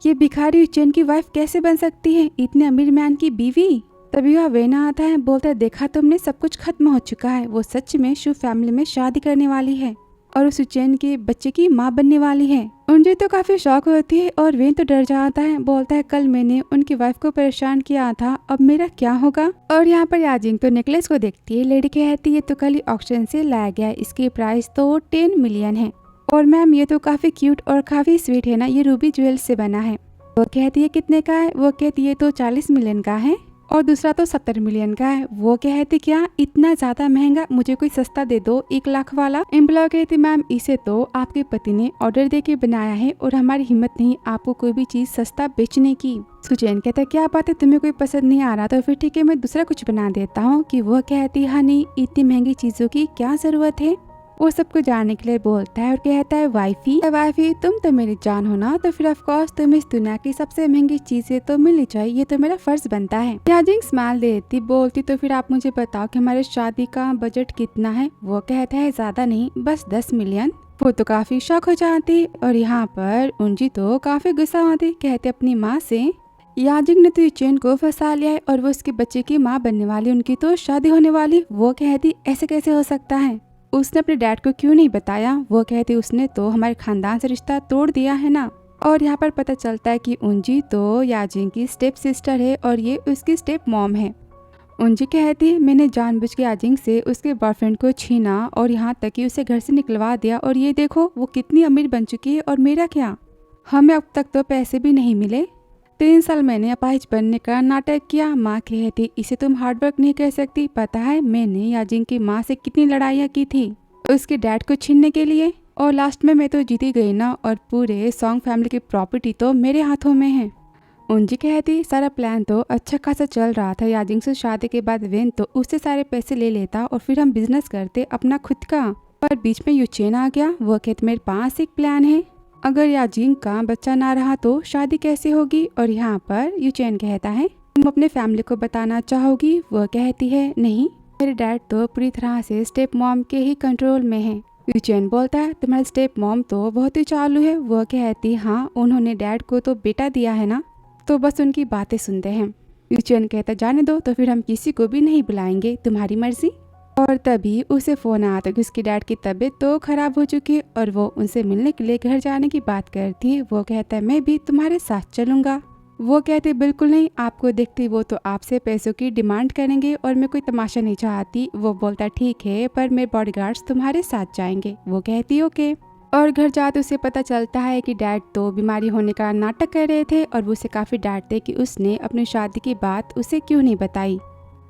Speaker 1: ये भिखारी उचैन की वाइफ कैसे बन सकती है, इतने अमीर मैन की बीवी। तभी वह वेना आता है, बोलता है देखा तुमने सब कुछ खत्म हो चुका है, वो सच में शू फैमिली में शादी करने वाली है और उस उचैन के बच्चे की माँ बनने वाली है। उनसे तो काफी शौक होती है और वेन तो डर जाता है, बोलता है कल मैंने उनकी वाइफ को परेशान किया था, अब मेरा क्या होगा। और यहाँ पर याजिंग तो नेकलेस को देखती है। लेडी कहती है तो कल ही ऑक्शन से लाया गया, इसकी प्राइस तो 10 मिलियन है। और मैम ये तो काफी क्यूट और काफी स्वीट है ना, ये रूबी ज्वेल्स से बना है। वो कहती है कितने का है। वो कहती है तो 40 मिलियन का है और दूसरा तो 70 मिलियन का है। वो कहती क्या इतना ज्यादा महंगा, मुझे कोई सस्ता दे दो 1 लाख वाला। एम्प्लॉय कहती मैम इसे तो आपके पति ने ऑर्डर दे के बनाया है और हमारी हिम्मत नहीं आपको कोई भी चीज सस्ता बेचने की। सुचैन कहता क्या बात है, तुम्हें कोई पसंद नहीं आ रहा तो फिर ठीक है मैं दूसरा कुछ बना देता हूँ। कि वो कहती हनी इतनी महंगी चीजों की क्या जरूरत है। वो सबको जानने के लिए बोलता है और कहता है वाइफी वाइफी तुम तो मेरी जान हो ना, तो फिर ऑफ कोर्स तुम इस दुनिया की सबसे महंगी चीजें तो मिलनी चाहिए, ये तो मेरा फर्ज बनता है। याजिंग स्माइल देती बोलती तो फिर आप मुझे बताओ कि हमारे शादी का बजट कितना है। वो कहता है ज्यादा नहीं, बस 10 मिलियन। वो तो काफी शौक हो जाती और यहाँ पर उंजी तो काफी गुस्सा होती, कहते अपनी माँ से याजिंग ने तो यूचेन को फंसा लिया है और वो उसके बच्चे की माँ बनने वाली, उनकी तो शादी होने वाली। वो कहती ऐसे कैसे हो सकता है, उसने अपने डैड को क्यों नहीं बताया। वो कहती उसने तो हमारे खानदान से रिश्ता तोड़ दिया है ना। और यहाँ पर पता चलता है कि उंजी तो याजिंग की स्टेप सिस्टर है और ये उसकी स्टेप मॉम है। उंजी कहती है मैंने जानबूझ के याजिंग से उसके बॉयफ्रेंड को छीना और यहाँ तक कि उसे घर से निकलवा दिया, और ये देखो वो कितनी अमीर बन चुकी है और मेरा क्या, हमें अब तक तो पैसे भी नहीं मिले। 3 साल मैंने अपाहिज बनने का नाटक किया। माँ कहती इसे तुम हार्डवर्क नहीं कह सकती, पता है मैंने याजिंग की माँ से कितनी लड़ाइयाँ की थी उसके डैड को छीनने के लिए, और लास्ट में मैं तो जीती गई ना, और पूरे सॉन्ग फैमिली की प्रॉपर्टी तो मेरे हाथों में है। उंजी कहती सारा प्लान तो अच्छा खासा चल रहा था, याजिंग से शादी के बाद वेन तो उससे सारे पैसे ले लेता और फिर हम बिजनेस करते अपना खुद का, पर बीच में यूचेन आ गया। वो कहते मेरे पास एक प्लान है, अगर याजिंग का बच्चा ना रहा तो शादी कैसे होगी। और यहाँ पर यूचेन कहता है तुम अपने फैमिली को बताना चाहोगी। वो कहती है नहीं, मेरे डैड तो पूरी तरह से स्टेप मॉम के ही कंट्रोल में है। यूचेन बोलता है तुम्हारी स्टेप मॉम तो बहुत ही चालू है। वो कहती हाँ उन्होंने डैड को तो बेटा दिया है ना, तो बस उनकी बातें सुनते हैं। यूचेन कहता जाने दो, तो फिर हम किसी को भी नहीं बुलाएंगे, तुम्हारी मर्जी। और तभी उसे फोन आता कि उसकी डैड की तबीयत तो खराब हो चुकी है और वो उनसे मिलने के लिए घर जाने की बात करती है। वो कहता है मैं भी तुम्हारे साथ चलूंगा। वो कहते बिल्कुल नहीं, आपको देखते वो तो आपसे पैसों की डिमांड करेंगे और मैं कोई तमाशा नहीं चाहती। वो बोलता ठीक है पर मेरे बॉडीगार्ड्स तुम्हारे साथ जाएंगे। वो कहती ओके। और घर जाते उसे पता चलता है कि डैड तो बीमारी होने का नाटक कर रहे थे और वो उसे काफी डांटते कि उसने अपनी शादी की बात उसे क्यों नहीं बताई।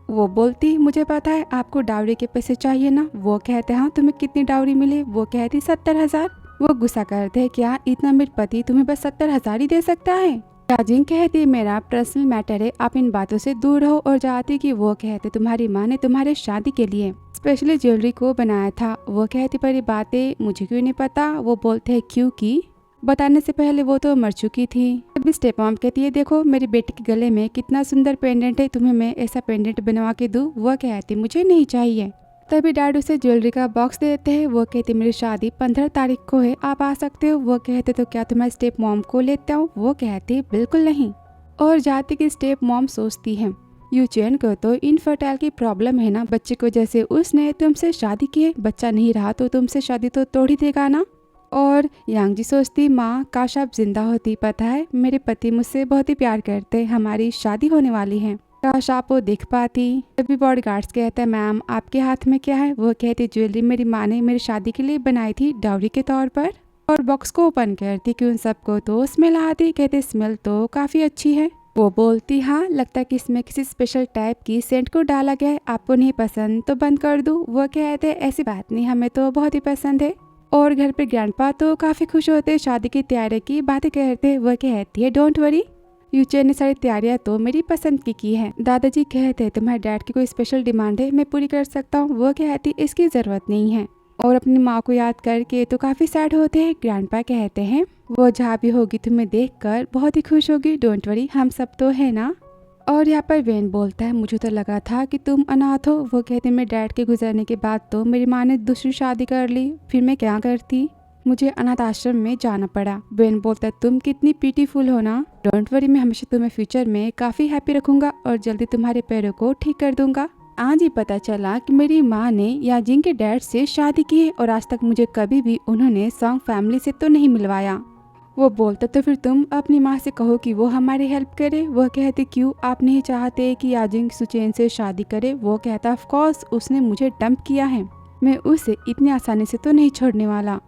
Speaker 1: वो बोलती मुझे पता है आपको डाउरी के पैसे चाहिए ना। वो कहते हाँ तुम्हें कितनी डाउरी मिले। वो कहती 70,000। वो गुस्सा करते क्या इतना अमीर पति तुम्हें बस 70,000 ही दे सकता है। याजिंग कहती मेरा पर्सनल मैटर है, आप इन बातों से दूर रहो। और जाती कि वो कहते तुम्हारी माँ ने तुम्हारे शादी के लिए स्पेशली ज्वेलरी को बनाया था। वो कहती पर ये बातें मुझे क्यों नहीं पता। वो बोलते हैं क्योंकि बताने से पहले वो तो मर चुकी थी। तभी स्टेप मॉम कहती है देखो मेरे बेटे के गले में कितना सुंदर पेंडेंट है, तुम्हें मैं ऐसा पेंडेंट बनवा के दूं। वो कहती मुझे नहीं चाहिए। तभी डैड उसे ज्वेलरी का बॉक्स देते हैं। वो कहती मेरी शादी 15 तारीख को है, आप आ सकते हो। वो कहते तो क्या तुम्हारे स्टेप मॉम को लेते हो। वो कहती बिल्कुल नहीं। और जाती की स्टेप मॉम सोचती है यूचेन को तो इनफर्टाइल की प्रॉब्लम है ना, बच्चे को जैसे उसने तुमसे शादी की है, बच्चा नहीं रहा तो तुमसे शादी तो तोड़ ही देगा ना। और यांगजी सोचती माँ काश आप जिंदा होती, पता है मेरे पति मुझसे बहुत ही प्यार करते, हमारी शादी होने वाली है, काश आप वो देख पाती। तभी बॉडीगार्ड्स कहते हैं मैम आपके हाथ में क्या है। वो कहती ज्वेलरी मेरी माँ ने मेरी शादी के लिए बनाई थी डाउरी के तौर पर। और बॉक्स को ओपन करती कि उन सबको तो स्मेल आती। कहते स्मेल तो काफी अच्छी है। वो बोलती हाँ लगता है कि इसमें किसी स्पेशल टाइप की सेंट को डाला गया है, आपको नहीं पसंद तो बंद कर दूं। वो कहते ऐसी बात नहीं, हमें तो बहुत ही पसंद है। और घर पे ग्रैंडपा तो काफी खुश होते, शादी की तैयारी की बातें करते। वो कहती है डोंट वरी, यूचेन ने सारी तैयारियां तो मेरी पसंद की है। दादाजी कहते तुम्हारे डैड की कोई स्पेशल डिमांड है मैं पूरी कर सकता हूँ। वो कहती इसकी जरूरत नहीं है। और अपनी माँ को याद करके तो काफी सैड होते हैं। ग्रैंडपा कहते हैं वो जहाँ भी होगी तुम्हें देखकर बहुत ही खुश होगी, डोंट वरी हम सब तो है ना। और यहाँ पर वेन बोलता है मुझे तो लगा था कि तुम अनाथ हो। वो कहते मेरे डैड के गुजरने के बाद तो मेरी माँ ने दूसरी शादी कर ली, फिर मैं क्या करती, मुझे अनाथ आश्रम में जाना पड़ा। वेन बोलता है तुम कितनी पीटीफुल हो ना, डोंट वरी मैं हमेशा तुम्हें फ्यूचर में काफी हैप्पी रखूंगा और जल्दी तुम्हारे पैरों को ठीक कर दूंगा। आज ही पता चला कि मेरी माँ ने याजिंग के डैड से शादी की है और आज तक मुझे कभी भी उन्होंने सॉन्ग फैमिली से तो नहीं मिलवाया। वो बोलता तो फिर तुम अपनी माँ से कहो कि वो हमारी हेल्प करे। वो कहते क्यों आप नहीं चाहते कि याजिंग सुचेन से शादी करे। वो कहता ऑफ कोर्स उसने मुझे डंप किया है, मैं उसे इतनी आसानी से तो नहीं छोड़ने वाला।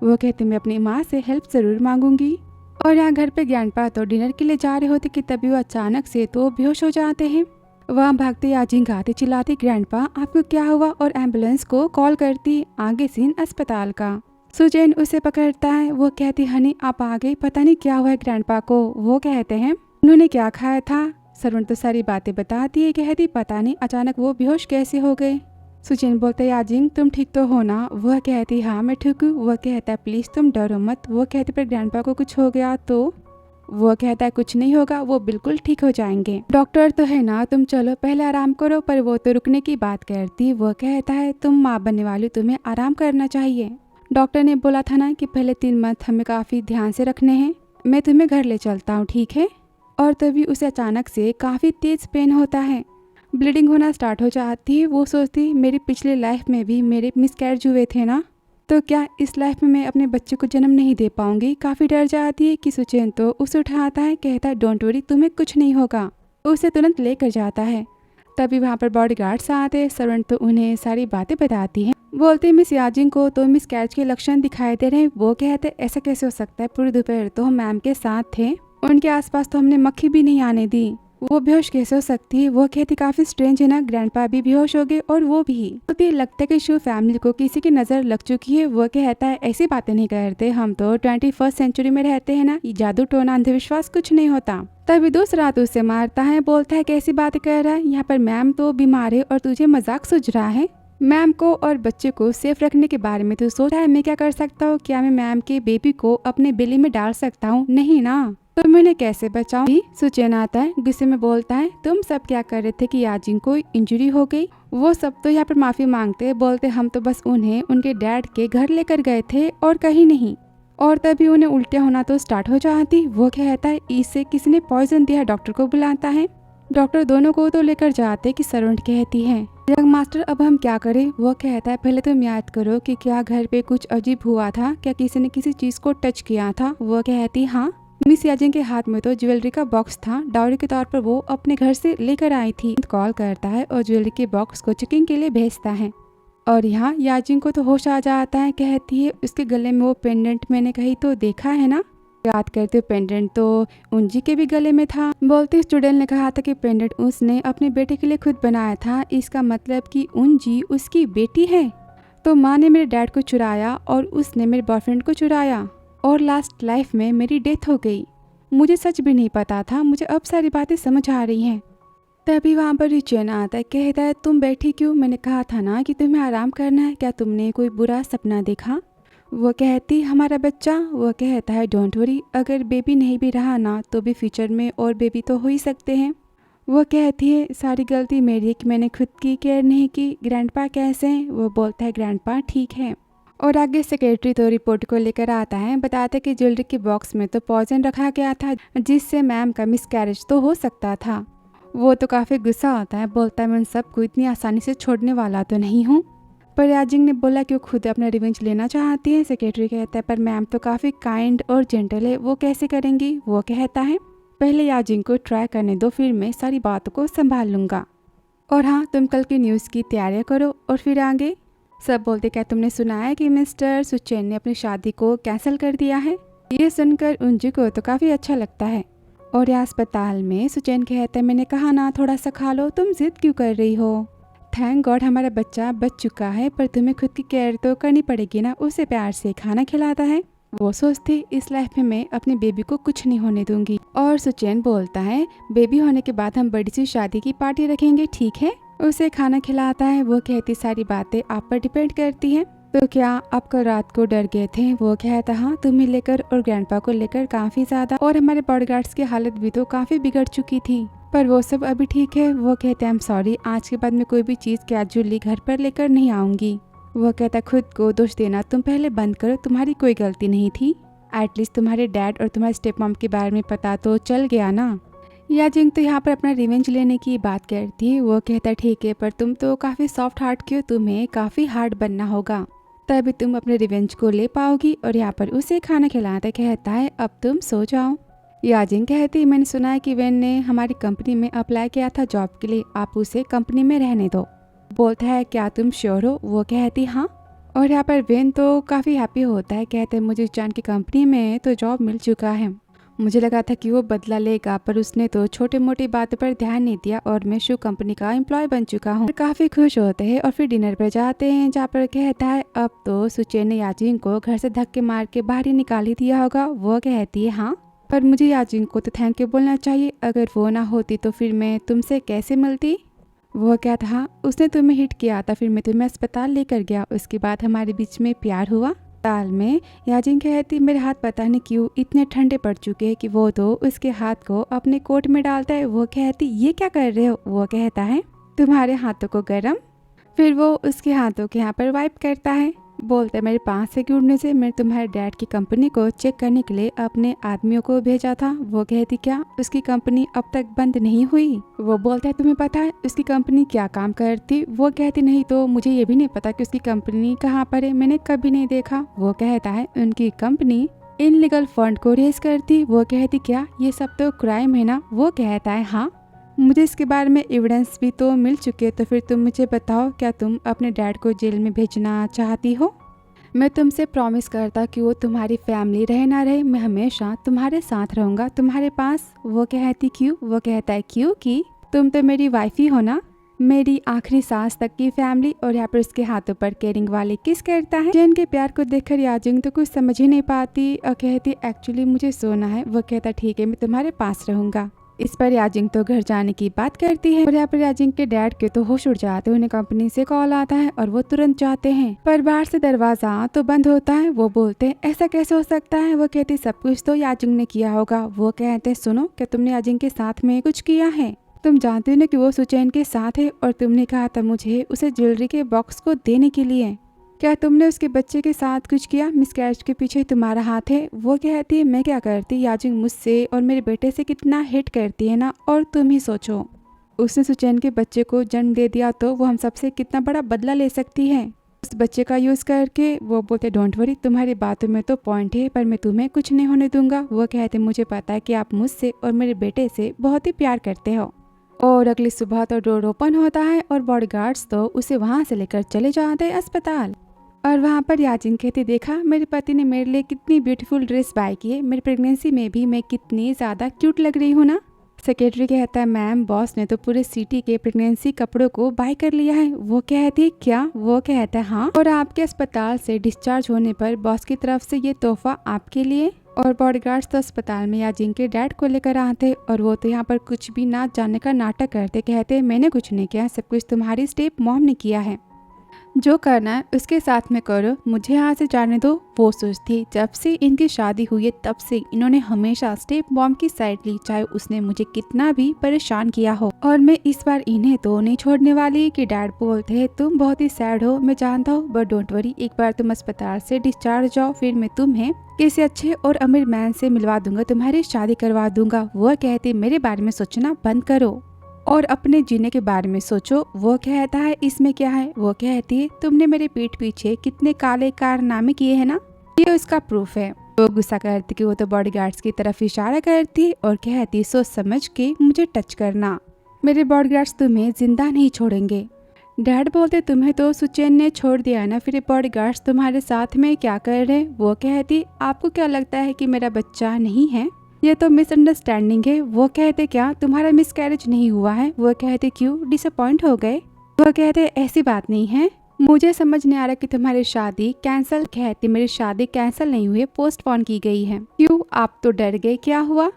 Speaker 1: वो कहते मैं अपनी माँ से हेल्प जरूर मांगूंगी। और यहाँ घर पे ग्रैंडपा तो डिनर के लिए जा रहे होते कि तभी वो अचानक से तो बेहोश हो जाते हैं। वहाँ भागते याजिंग गाते चिल्लाती ग्रैंडपा आपको क्या हुआ और एम्बुलेंस को कॉल करती। आगे सीन अस्पताल का। सुजैन उसे पकड़ता है। वो कहती हनी आप आ गए, पता नहीं क्या हुआ है ग्रैंडपा को। वो कहते हैं उन्होंने क्या खाया था। सर्वेंट तो सारी बातें बताती है। कहती पता नहीं अचानक वो बेहोश कैसे हो गए। सुचेन बोलता है याजिंग तुम ठीक तो हो ना? वह कहती हाँ मैं ठीक हूँ। वह कहता है प्लीज़ तुम डरो मत। वो कहती पर ग्रैंडपा को कुछ हो गया तो? वो कहता है कुछ नहीं होगा, वो बिल्कुल ठीक हो जाएंगे। डॉक्टर तो है ना, तुम चलो पहले आराम करो। पर वो तो रुकने की बात करती। वो कहता है तुम माँ बनने वाली, तुम्हें आराम करना चाहिए। डॉक्टर ने बोला था ना कि पहले 3 मंथ हमें काफ़ी ध्यान से रखने हैं। मैं तुम्हें घर ले चलता हूँ, ठीक है? और तभी उसे अचानक से काफ़ी तेज पेन होता है, ब्लीडिंग होना स्टार्ट हो जाती है। वो सोचती मेरी पिछली लाइफ में भी मेरे मिसकैरेज हुए थे ना, तो क्या इस लाइफ में मैं अपने बच्चे को जन्म नहीं दे पाऊंगी। काफ़ी डर जाती है कि सुचेन तो उसे उठाता है, कहता है डोंट वरी तुम्हें कुछ नहीं होगा। उसे तुरंत लेकर जाता है। तभी वहाँ पर बॉडीगार्ड्स आते हैं। सर्वेंट तो उन्हें सारी बातें बताती हैं। बोलते मिस याजिंग को तो मिसकैरेज के लक्षण दिखाई दे रहे हैं। वो कहते ऐसा कैसे हो सकता है, पूरी दोपहर तो हम मैम के साथ थे, उनके आसपास तो हमने मक्खी भी नहीं आने दी। वो बेहोश कैसे हो सकती है? वो कहती काफी स्ट्रेंज है ना, ग्रैंडपा भी बेहोश हो गए और वो भी। तो लगता है कि शो फैमिली को किसी की नजर लग चुकी है। वो कहता है ऐसी बातें नहीं करते, हम तो 21st सेंचुरी में रहते हैं ना, ये जादू टोना अंधविश्वास कुछ नहीं होता। तभी दूसरा तो उसे मारता है, बोलता है कैसी बातें कर रहा है, यहाँ पर मैम तो बीमार है और तुझे मजाक सूझ रहा है। मैम को और बच्चे को सेफ रखने के बारे में तो सोचा है, मैं क्या कर सकता हूँ? क्या मैं मैम के बेबी को अपने बिली में डाल सकता हूँ? नहीं ना, तो मैं उन्हें कैसे बचाऊं? सुचेन आता है, गुस्से में बोलता है तुम सब क्या कर रहे थे कि याजिंग को इंजरी हो गई? वो सब तो यहाँ पर माफी मांगते हैं, बोलते हम तो बस उन्हें उनके डैड के घर लेकर गए थे और कहीं नहीं। और तभी उन्हें उल्टियाँ होना तो स्टार्ट हो जाती। वो कहता है इससे किसी ने पॉइजन दिया, डॉक्टर को बुलाता है। डॉक्टर दोनों को तो लेकर जाते कि सर्वेंट कहती है यंग मास्टर अब हम क्या करें? वो कहता है पहले तुम याद करो कि क्या घर पे कुछ अजीब हुआ था, क्या किसी ने किसी चीज को टच किया था? वो कहती हाँ, मिस याजिंग के हाथ में तो ज्वेलरी का बॉक्स था, डाउरी के तौर पर वो अपने घर से लेकर आई थी। कॉल करता है और ज्वेलरी के बॉक्स को चेकिंग के लिए भेजता है। और यहाँ याजिंग को तो होश आ जाता है, कहती है उसके गले में वो पेंडेंट मैंने कहीं तो देखा है ना। याद करते हो पेंडेंट तो उनजी के भी गले में था। बोलते स्टूडेंट ने कहा था कि पेंडेंट उसने अपने बेटे के लिए खुद बनाया था, इसका मतलब कि उनजी उसकी बेटी है। तो माँ ने मेरे डैड को चुराया और उसने मेरे बॉयफ्रेंड को चुराया और लास्ट लाइफ में मेरी डेथ हो गई। मुझे सच भी नहीं पता था, मुझे अब सारी बातें समझ आ रही हैं। तभी वहाँ पर रिचेन आता है, कहता है तुम बैठी क्यों? मैंने कहा था ना कि तुम्हें आराम करना है, क्या तुमने कोई बुरा सपना देखा? वो कहती हमारा बच्चा? वो कहता है डोंट वरी, अगर बेबी नहीं भी रहा ना तो भी फ्यूचर में और बेबी तो हो ही सकते हैं। वो कहती है सारी गलती मेरी है कि मैंने खुद की केयर नहीं की। ग्रैंडपा कैसे हैं? वो बोलता है ग्रैंडपा ठीक है। और आगे सेक्रेटरी तो रिपोर्ट को लेकर आता है, बताते कि ज्वेलरी के बॉक्स में तो पॉइजन रखा गया था जिससे मैम का मिसकैरेज तो हो सकता था। वो तो काफ़ी गुस्सा होता है, बोलता है मैं उन सबको इतनी आसानी से छोड़ने वाला तो नहीं हूँ। पर याजिंग ने बोला कि वो खुद अपना रिवेंज लेना चाहती है। सेक्रेटरी कहता है पर मैम तो काफ़ी काइंड और जेंटल है, वो कैसे करेंगी? वो कहता है पहले याजिंग को ट्राई करने दो, फिर मैं सारी बातों को संभाल लूँगा। और हाँ, तुम कल की न्यूज़ की तैयारियाँ करो। और फिर आगे सब बोलते क्या तुमने सुना है कि मिस्टर सुचेन ने अपनी शादी को कैंसिल कर दिया है? ये सुनकर उनजी को तो काफ़ी अच्छा लगता है। और यहाँ अस्पताल में सुचेन कहता है मैंने कहा ना थोड़ा सा खा लो, तुम जिद क्यों कर रही हो? थैंक गॉड हमारा बच्चा बच चुका है, पर तुम्हें खुद की केयर तो करनी पड़ेगी ना। उसे प्यार से खाना खिलाता है। वो सोचती इस लाइफ में मैं अपने बेबी को कुछ नहीं होने दूंगी। और सुचेन बोलता है बेबी होने के बाद हम बड़ी सी शादी की पार्टी रखेंगे, ठीक है? उसे खाना खिलाता है। वो कहती सारी बातें आप पर डिपेंड करती हैं। तो क्या आप कल रात को डर गए थे? वो कहता हाँ, तुम्हें लेकर और ग्रैंडपा को लेकर काफी ज्यादा, और हमारे बॉडीगार्ड्स की हालत भी तो काफी बिगड़ चुकी थी, पर वो सब अभी ठीक है। वो कहते हैं सॉरी, आज के बाद मैं कोई भी चीज़ कैजुअली घर पर लेकर नहीं आऊँगी। वो कहता खुद को दोष देना तुम पहले बंद करो, तुम्हारी कोई गलती नहीं थी। एटलीस्ट तुम्हारे डैड और तुम्हारे स्टेप मॉम के बारे में पता तो चल गया ना। याजिंग तो यहाँ पर अपना रिवेंज लेने की बात करती है। वो कहता ठीक है, पर तुम तो काफ़ी सॉफ्ट हार्ट की हो, तुम्हें काफ़ी हार्ड बनना होगा, तभी तुम अपने रिवेंज को ले पाओगी। और यहाँ पर उसे खाना खिलाता कहता है अब तुम सो जाओ। याजिंग कहती मैंने सुना है कि वेन ने हमारी कंपनी में अप्लाई किया था जॉब के लिए, आप उसे कंपनी में रहने दो। बोलता है क्या तुम श्योर हो? वो कहती हाँ। और यहाँ पर वेन तो काफ़ी हैप्पी होता है, कहते हैं मुझे जान की कंपनी में तो जॉब मिल चुका है, मुझे लगा था कि वो बदला लेगा, पर उसने तो छोटी मोटी बातों पर ध्यान नहीं दिया और मैं शू कंपनी का एम्प्लॉय बन चुका हूँ। काफ़ी खुश होते हैं और फिर डिनर पर जाते हैं, जहाँ पर कहता है अब तो सुचेन ने याजिंग को घर से धक्के मार के बाहर ही निकाल ही दिया होगा। वो कहती है हाँ, पर मुझे याजिंग को तो थैंक यू बोलना चाहिए, अगर वो ना होती तो फिर मैं तुमसे कैसे मिलती। वो क्या था, उसने तुम्हें हिट किया था, फिर मैं तुम्हें अस्पताल लेकर गया, उसके बाद हमारे बीच में प्यार हुआ। अस्पताल में याजिन कहती मेरे हाथ पता नहीं क्यों इतने ठंडे पड़ चुके हैं कि वो तो उसके हाथ को अपने कोट में डालता है। वो कहती ये क्या कर रहे हो? वो कहता है तुम्हारे हाथों को गरम। फिर वो उसके हाथों के यहाँ पर वाइप करता है। बोलते मेरे 5 सिक्योरिटी से मैं तुम्हारे डैड की कंपनी को चेक करने के लिए अपने आदमियों को भेजा था। वो कहती क्या उसकी कंपनी अब तक बंद नहीं हुई? वो बोलता है तुम्हें पता है उसकी कंपनी क्या काम करती? वो कहती नहीं तो मुझे ये भी नहीं पता कि उसकी कंपनी कहाँ पर है, मैंने कभी नहीं देखा। वो कहता है उनकी कंपनी इनलीगल फंड को रेज करती। वो कहती क्या ये सब तो क्राइम है ना? वो कहता है हाँ, मुझे इसके बारे में एविडेंस भी तो मिल चुके, तो फिर तुम मुझे बताओ क्या तुम अपने डैड को जेल में भेजना चाहती हो? मैं तुमसे प्रॉमिस करता कि वो तुम्हारी फैमिली रहे ना रहे मैं हमेशा तुम्हारे साथ रहूंगा, तुम्हारे पास। वो कहती क्यों? वो कहता है क्योंकि तुम तो मेरी वाइफ ही हो ना, मेरी आखिरी सांस तक की फैमिली। और यहाँ पर उसके हाथों पर केयरिंग वाले किस करता है। जैन के प्यार को देखकर याजिंग तो कुछ समझ ही नहीं पाती और कहती एक्चुअली मुझे सोना है। वो कहता ठीक है मैं तुम्हारे पास रहूंगा। इस पर याजिंग तो घर जाने की बात करती है और यहाँ पर याजिंग के डैड के तो होश उड़ जाते हैं। उन्हें कंपनी से कॉल आता है और वो तुरंत जाते हैं, पर बाहर से दरवाजा तो बंद होता है। वो बोलते हैं ऐसा कैसे हो सकता है? वो कहती सब कुछ तो याजिंग ने किया होगा। वो कहते हैं सुनो क्या तुमने याजिंग के साथ में कुछ किया है? तुम जानते हो ना कि वो सुचैन के साथ है और तुमने कहा था मुझे उसे ज्वेलरी के बॉक्स को देने के लिए। क्या तुमने उसके बच्चे के साथ कुछ किया? मिसकैरेज के पीछे तुम्हारा हाथ है। वो कहती है मैं क्या करती, याजिंग मुझसे और मेरे बेटे से कितना हेट करती है ना। और तुम ही सोचो उसने सुचैन के बच्चे को जन्म दे दिया तो वो हम सबसे कितना बड़ा बदला ले सकती है उस बच्चे का यूज करके। वो बोलते डोंट वरी तुम्हारी बातों में तो पॉइंट है, पर मैं तुम्हें कुछ नहीं होने दूंगा। वो कहते मुझे पता है कि आप मुझसे और मेरे बेटे से बहुत ही प्यार करते हो। और अगली सुबह तो डोर ओपन होता है और बॉडीगार्ड्स तो उसे वहां से लेकर चले जाते हैं अस्पताल। और वहाँ पर याजिन कहती देखा मेरे पति ने मेरे लिए कितनी ब्यूटीफुल ड्रेस बाय की है, मेरी प्रेगनेंसी में भी मैं कितनी ज़्यादा क्यूट लग रही हूँ ना। सेक्रेटरी कहता है मैम बॉस ने तो पूरे सिटी के प्रेगनेंसी कपड़ों को बाय कर लिया है। वो कहती है क्या? वो कहता है हाँ, और आपके अस्पताल से डिस्चार्ज होने पर बॉस की तरफ से ये तोहफा आपके लिए। और बॉडीगार्ड्स तो अस्पताल में याजिन के डैड को लेकर आते और वो तो यहाँ पर कुछ भी ना जानने का नाटक करते। कहते मैंने कुछ नहीं किया, सब कुछ तुम्हारी स्टेप मॉम ने किया है, जो करना है उसके साथ में करो, मुझे यहाँ से जाने दो। वो सोचती जब से इनकी शादी हुई है तब से इन्होंने हमेशा स्टेप मॉम की साइड ली, चाहे उसने मुझे कितना भी परेशान किया हो। और मैं इस बार इन्हें तो नहीं छोड़ने वाली। कि डैड बोलते हैं तुम बहुत ही सैड हो मैं जानता हूँ, बट डोंट वरी एक बार तुम अस्पताल से डिस्चार्ज जाओ फिर मैं तुम्हें किसी अच्छे और अमीर मैन से मिलवा दूंगा, तुम्हारी शादी करवा दूंगा। वो कहती मेरे बारे में सोचना बंद करो और अपने जीने के बारे में सोचो। वो कहता है इसमें क्या है? वो कहती है तुमने मेरे पीठ पीछे कितने काले कारनामे किए हैं ना, ये उसका प्रूफ है। वो गुस्सा करती कि वो तो बॉडीगार्ड्स की तरफ इशारा करती और कहती सोच समझ के मुझे टच करना, मेरे बॉडीगार्ड्स तुम्हें जिंदा नहीं छोड़ेंगे। डैड बोलते तुम्हें तो सुचैन ने छोड़ दिया ना, फिर बॉडीगार्ड्स तुम्हारे साथ में क्या कर रहे? वो कहती आपको क्या लगता है कि मेरा बच्चा नहीं है? ये तो मिसअंडरस्टैंडिंग है। वो कहते क्या तुम्हारा मिसकैरेज नहीं हुआ है? वो कहते क्यों, डिसअपॉइंट हो गए? वो कहते ऐसी बात नहीं है, मुझे समझ नहीं आ रहा कि तुम्हारी शादी कैंसिल। कहती मेरी शादी कैंसिल नहीं हुई, पोस्टपोन की गई है। क्यों, आप तो डर गए, क्या हुआ?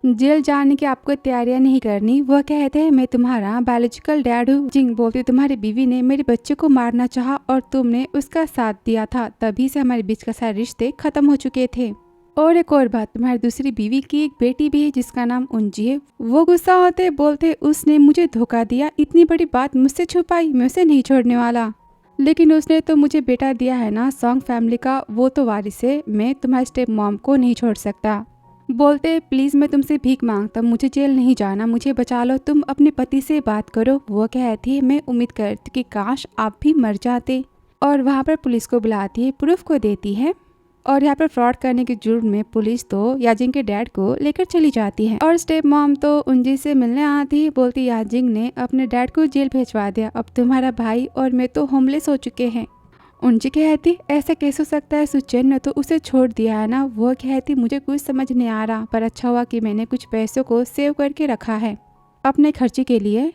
Speaker 1: जेल जाने की आपको तैयारियां नहीं करनी? वो कहते हैं मैं तुम्हारा बायोलॉजिकल डैड हूँ। जिंग बोलती तुम्हारी बीवी ने मेरे बच्चे को मारना चाहा और तुमने उसका साथ दिया था, तभी से हमारे बीच का सारे रिश्ते खत्म हो चुके थे। और एक और बात, तुम्हारी दूसरी बीवी की एक बेटी भी है जिसका नाम उंजी है। वो गुस्सा होते बोलते उसने मुझे धोखा दिया, इतनी बड़ी बात मुझसे छुपाई, मैं उसे नहीं छोड़ने वाला। लेकिन उसने तो मुझे बेटा दिया है ना सॉन्ग फैमिली का, वो तो वारिस है, मैं तुम्हारे स्टेप मॉम को नहीं छोड़ सकता। बोलते प्लीज मैं तुमसे भीख मांगता, मुझे जेल नहीं जाना, मुझे बचा लो, तुम अपने पति से बात करो। वो कहती है मैं उम्मीद करती कि काश आप भी मर जाते। और वहाँ पर पुलिस को बुलाती है, प्रूफ को देती है। और यहाँ पर फ्रॉड करने के जुर्म में पुलिस तो याजिंग के डैड को लेकर चली जाती है। और स्टेप मॉम तो उंजी से मिलने आती है, बोलती याजिंग ने अपने डैड को जेल भेजवा दिया, अब तुम्हारा भाई और मैं तो होमलेस हो चुके हैं। उंजी कहती ऐसा कैसे हो सकता है, सुचैन ने तो उसे छोड़ दिया है ना। वो कहती मुझे कुछ समझ नहीं आ रहा, पर अच्छा हुआ कि मैंने कुछ पैसों को सेव करके रखा है अपने खर्चे के लिए।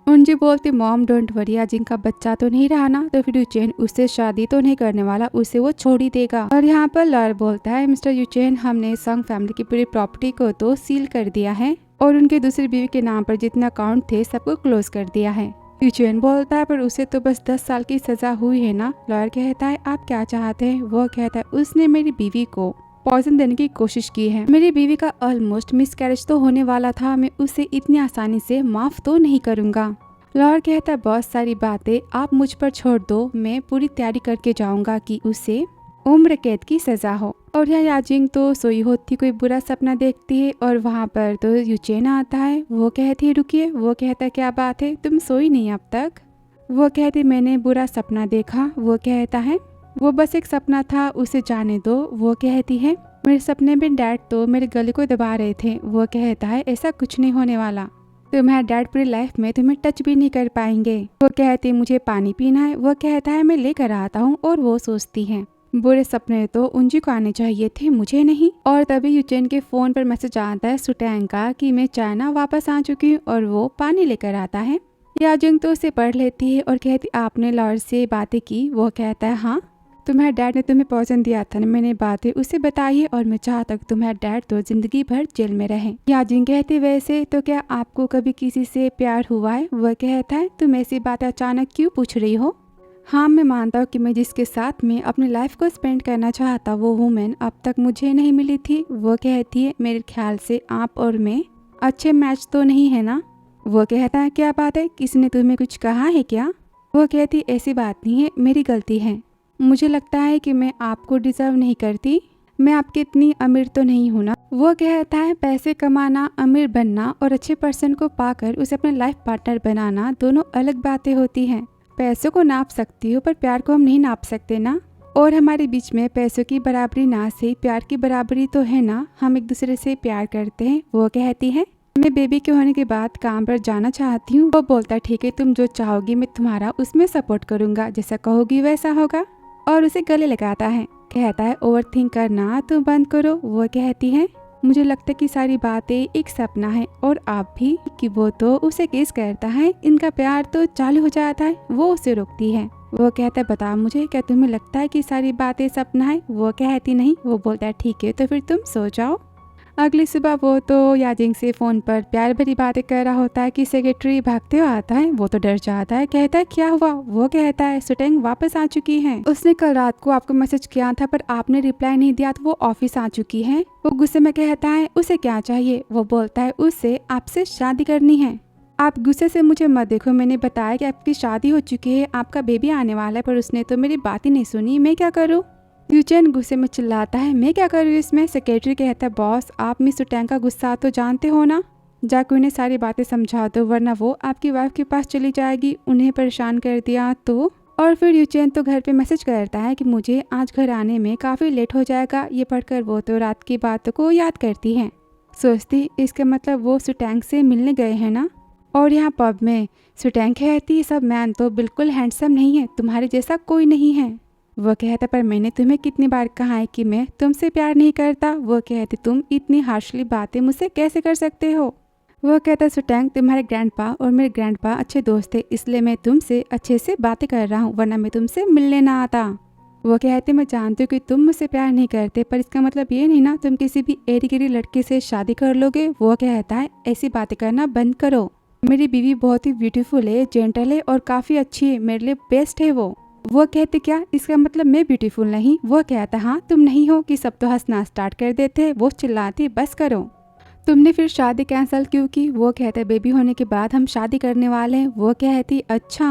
Speaker 1: उंजी बोलती मॉम डोंट वरी, याजिंग का बच्चा तो नहीं रहा ना, तो फिर यूचेन उससे शादी तो नहीं करने वाला, उसे वो छोड़ ही देगा। और यहाँ पर लॉयर बोलता है मिस्टर यूचेन हमने संग फैमिली की पूरी प्रॉपर्टी को तो सील कर दिया है और उनके दूसरी बीवी के नाम पर जितना अकाउंट थे सबको क्लोज कर दिया है। यूचेन बोलता है पर उसे तो बस 10 साल की सजा हुई है ना। लॉयर कहता है आप क्या चाहते हैं। वो कहता है उसने मेरी बीवी को पॉइजन देने की कोशिश की है। मेरी बीवी का ऑलमोस्ट मिसकैरेज तो होने वाला था, मैं उसे इतनी आसानी से माफ तो नहीं करूंगा। लॉयर कहता है बहुत सारी बातें आप मुझ पर छोड़ दो, मैं पूरी तैयारी करके जाऊंगा कि उसे उम्र कैद की सजा हो। और यहाँ याजिंग तो सोई होती कोई बुरा सपना देखती है और वहाँ पर तो यूचेन आता है। वो कहती है रुकिए। वो कहता है क्या बात है, तुम सोई नहीं अब तक। वो कहती मैंने बुरा सपना देखा। वो कहता है वो बस एक सपना था, उसे जाने दो। वो कहती है मेरे सपने में डैड तो मेरे गले को दबा रहे थे। वो कहता है ऐसा कुछ नहीं होने वाला, तुम्हारा डैड पूरी लाइफ में तुम्हें टच भी नहीं कर पाएंगे। वो कहती मुझे पानी पीना है। वो कहता है मैं लेकर आता हूँ। और वो सोचती है बुरे सपने तो उंजी को आने चाहिए थे, मुझे नहीं। और तभी यूचेन के फोन पर मैसेज आता है सुटैंग का कि मैं चाइना वापस आ चुकी हूँ और वो पानी लेकर आता है। याजिंग तो उसे पढ़ लेती है और कहती आपने लॉयर से बातें की। वो कहता है हाँ, तुम्हारे डैड ने तुम्हें पॉइजन दिया था ना, मैंने बातें उसे बताई है और मैं चाहता हूँ तुम्हारा डैड तो जिंदगी भर जेल में रहे। याजिंग कहती वैसे तो क्या आपको कभी किसी से प्यार हुआ है। वह कहता है तुम ऐसी बातें अचानक क्यों पूछ रही हो। हाँ मैं मानता हूँ कि मैं जिसके साथ में अपनी लाइफ को स्पेंड करना चाहता वो वुमेन अब तक मुझे नहीं मिली थी। वो कहती है मेरे ख्याल से आप और मैं अच्छे मैच तो नहीं है ना। वो कहता है क्या बात है, किसने तुम्हें कुछ कहा है क्या। वो कहती ऐसी बात नहीं है, मेरी गलती है। मुझे लगता है कि मैं आपको डिजर्व नहीं करती, मैं आपकी इतनी अमीर तो नहीं हूँ ना। वो कहता है पैसे कमाना, अमीर बनना और अच्छे पर्सन को पाकर उसे अपना लाइफ पार्टनर बनाना दोनों अलग बातें होती हैं। पैसों को नाप सकती हो पर प्यार को हम नहीं नाप सकते ना। और हमारे बीच में पैसों की बराबरी ना से प्यार की बराबरी तो है ना, हम एक दूसरे से प्यार करते हैं। वो कहती है मैं बेबी के होने के बाद काम पर जाना चाहती हूँ। वो बोलता है ठीक है, तुम जो चाहोगी मैं तुम्हारा उसमें सपोर्ट करूंगा, जैसा कहोगी वैसा होगा। और उसे गले लगाता है। कहता है ओवर थिंक करना तुम बंद करो। वो कहती है मुझे लगता है कि सारी बातें एक सपना है और आप भी। कि वो तो उसे किस करता है, इनका प्यार तो चालू हो जाता है। वो उसे रोकती है। वो कहता है बता मुझे क्या तुम्हें लगता है कि सारी बातें सपना है। वो कहती नहीं। वो बोलता है ठीक है तो फिर तुम सो जाओ। अगली सुबह वो तो याजिंग से फोन पर प्यार भरी बातें कर रहा होता है कि सेक्रेटरी भागते हुए आता है। वो तो डर जाता है, कहता है क्या हुआ। वो कहता है सुटेंग वापस आ चुकी है, उसने कल रात को आपको मैसेज किया था पर आपने रिप्लाई नहीं दिया तो वो ऑफिस आ चुकी है। वो गुस्से में कहता है उसे क्या चाहिए। वो बोलता है उसे आपसे शादी करनी है। आप गुस्से से मुझे मत देखो, मैंने बताया कि आपकी शादी हो चुकी है, आपका बेबी आने वाला है, पर उसने तो मेरी बात ही नहीं सुनी, मैं क्या करूँ। यूचेन गुस्से में चिल्लाता है मैं क्या करूँ इसमें। सेक्रेटरी कहता है बॉस आप मिस सुटैंग का गुस्सा तो जानते हो ना, जाकर उन्हें सारी बातें समझा दो वरना वो आपकी वाइफ के पास चली जाएगी। उन्हें परेशान कर दिया तो। और फिर यूचेन तो घर पे मैसेज करता है कि मुझे आज घर आने में काफ़ी लेट हो जाएगा। ये पढ़कर वो तो रात की बातों को याद करती है, सोचती इसका मतलब वो सुटैंग से मिलने गए हैं ना। और यहाँ पब में सुटैंग कहती सब मैन तो बिल्कुल हैंडसम नहीं है, तुम्हारे जैसा कोई नहीं है। वो कहता पर मैंने तुम्हें कितनी बार कहा है कि मैं तुमसे प्यार नहीं करता। वो कहती तुम इतनी हार्शली बातें मुझसे कैसे कर सकते हो। वो कहता सुटैंग तुम्हारे ग्रैंडपा और मेरे ग्रैंडपा अच्छे दोस्त थे, इसलिए मैं तुमसे अच्छे से बातें कर रहा हूँ वरना मैं तुमसे मिलने ना आता। वो कहते मैं जानती हूँ कि तुम मुझसे प्यार नहीं करते पर इसका मतलब ये नहीं ना तुम किसी भी एरी गिरी लड़के से शादी कर लोगे। वो कहता है ऐसी बातें करना बंद करो, मेरी बीवी बहुत ही ब्यूटीफुल है, जेंटल है और काफ़ी अच्छी है, मेरे लिए बेस्ट है वो कहते क्या इसका मतलब मैं ब्यूटीफुल नहीं। वो कहता हाँ तुम नहीं हो कि सब तो हंसना स्टार्ट कर देते। वो चिल्लाती बस करो, तुमने फिर शादी कैंसिल क्यों की। वो कहता बेबी होने के बाद हम शादी करने वाले हैं। वो कहती अच्छा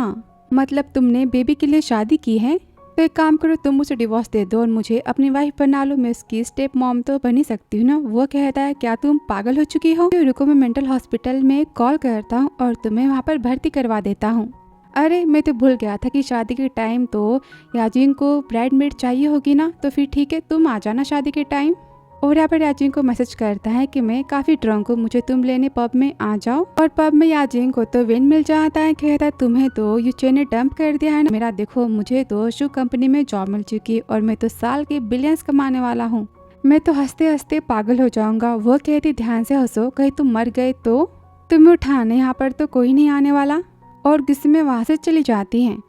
Speaker 1: मतलब तुमने बेबी के लिए शादी की है, तो एक काम करो तुम मुझे डिवोर्स दे दो और मुझे अपनी वाइफ बना लो, मैं उसकी स्टेप मॉम तो बन ही सकती हूँ ना। वो कहता है क्या तुम पागल हो चुकी हो, रुको मैं मेंटल हॉस्पिटल में कॉल करता हूँ और तुम्हें वहाँ पर भर्ती करवा देता हूँ। अरे मैं तो भूल गया था कि शादी के टाइम तो याजिन को ब्राइडमेड चाहिए होगी ना, तो फिर ठीक है तुम आ जाना शादी के टाइम। और यहाँ पर याजिन को मैसेज करता है कि मैं काफ़ी ड्रंक हूँ, मुझे तुम लेने पब में आ जाओ। और पब में याजिन को तो विन मिल जाता है, कहता है तुम्हें तो यूचेन ने डंप कर दिया है ना, मेरा देखो मुझे तो शू कंपनी में जॉब मिल चुकी है और मैं तो साल के बिलियंस कमाने वाला हूँ, मैं तो हंसते हंसते पागल हो जाऊंगा। वो कहती ध्यान से हंसो, कहीं तुम मर गए तो तुम्हें उठाने यहाँ पर तो कोई नहीं आने वाला। और गुस्से में वहाँ से चली जाती हैं।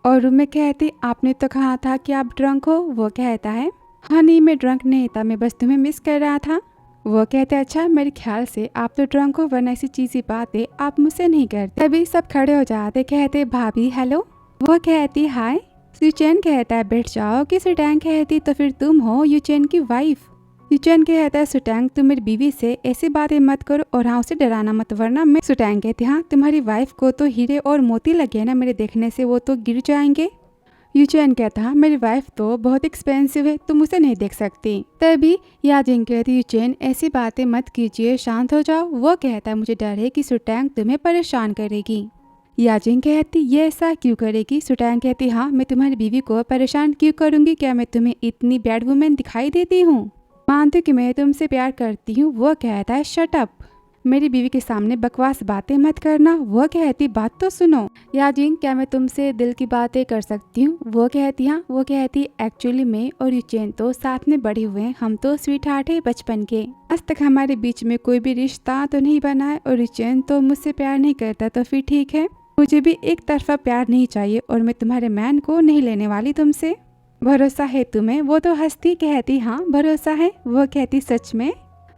Speaker 1: और रूम में कहती आपने तो कहा था कि आप ड्रंक हो। वो कहता है हाँ नहीं मैं ड्रंक नहीं था, मैं बस तुम्हें मिस कर रहा था। वो कहते अच्छा मेरे ख्याल से आप तो ड्रंक हो, वरना ऐसी चीज़ी बातें आप मुझसे नहीं करते। तभी सब खड़े हो जाते, कहते भाभी हेलो। वो कहती हाय। यूचेन कहता है बैठ जाओ। कि सुटैंग कहती तो फिर तुम हो यूचेन की वाइफ। यूचेन कहता है सुटैंग तुम मेरी बीवी से ऐसी बातें मत करो और हाँ उसे डराना मत, वरना मैं। सुटैंग कहती हाँ तुम्हारी वाइफ को तो हीरे और मोती लगे हैं ना, मेरे देखने से वो तो गिर जाएंगे। यूचेन कहता हाँ मेरी वाइफ तो बहुत एक्सपेंसिव है, तुम उसे नहीं देख सकती। तभी याजिंग कहती यूचेन ऐसी बातें मत कीजिए, शांत हो जाओ। वो कहता है मुझे डर है कि सुटैंग तुम्हें परेशान करेगी। याजिंग कहती ये ऐसा क्यों करेगी। सुटैंग कहती हाँ मैं तुम्हारी बीवी को परेशान क्यों करूंगी, क्या मैं तुम्हें इतनी बैड वुमेन दिखाई देती हूँ। मानती हूँ कि मैं तुमसे प्यार करती हूँ। वो कहता है शट अप, मेरी बीवी के सामने बकवास बातें मत करना। वो कहती बात तो सुनो। याजिंग क्या मैं तुमसे दिल की बातें कर सकती हूँ। वो कहती हाँ। वो कहती एक्चुअली मैं और यूचेन तो साथ में बड़े हुए हैं, हम तो स्वीट हार्ट है बचपन के, आज तक हमारे बीच में कोई भी रिश्ता तो नहीं बना है और यूचेन तो मुझसे प्यार नहीं करता, तो फिर ठीक है, मुझे भी एक तरफा प्यार नहीं चाहिए और मैं तुम्हारे मैन को नहीं लेने वाली तुमसे। भरोसा है तुम्हें। वो तो हंसती कहती हाँ भरोसा है। वो कहती सच में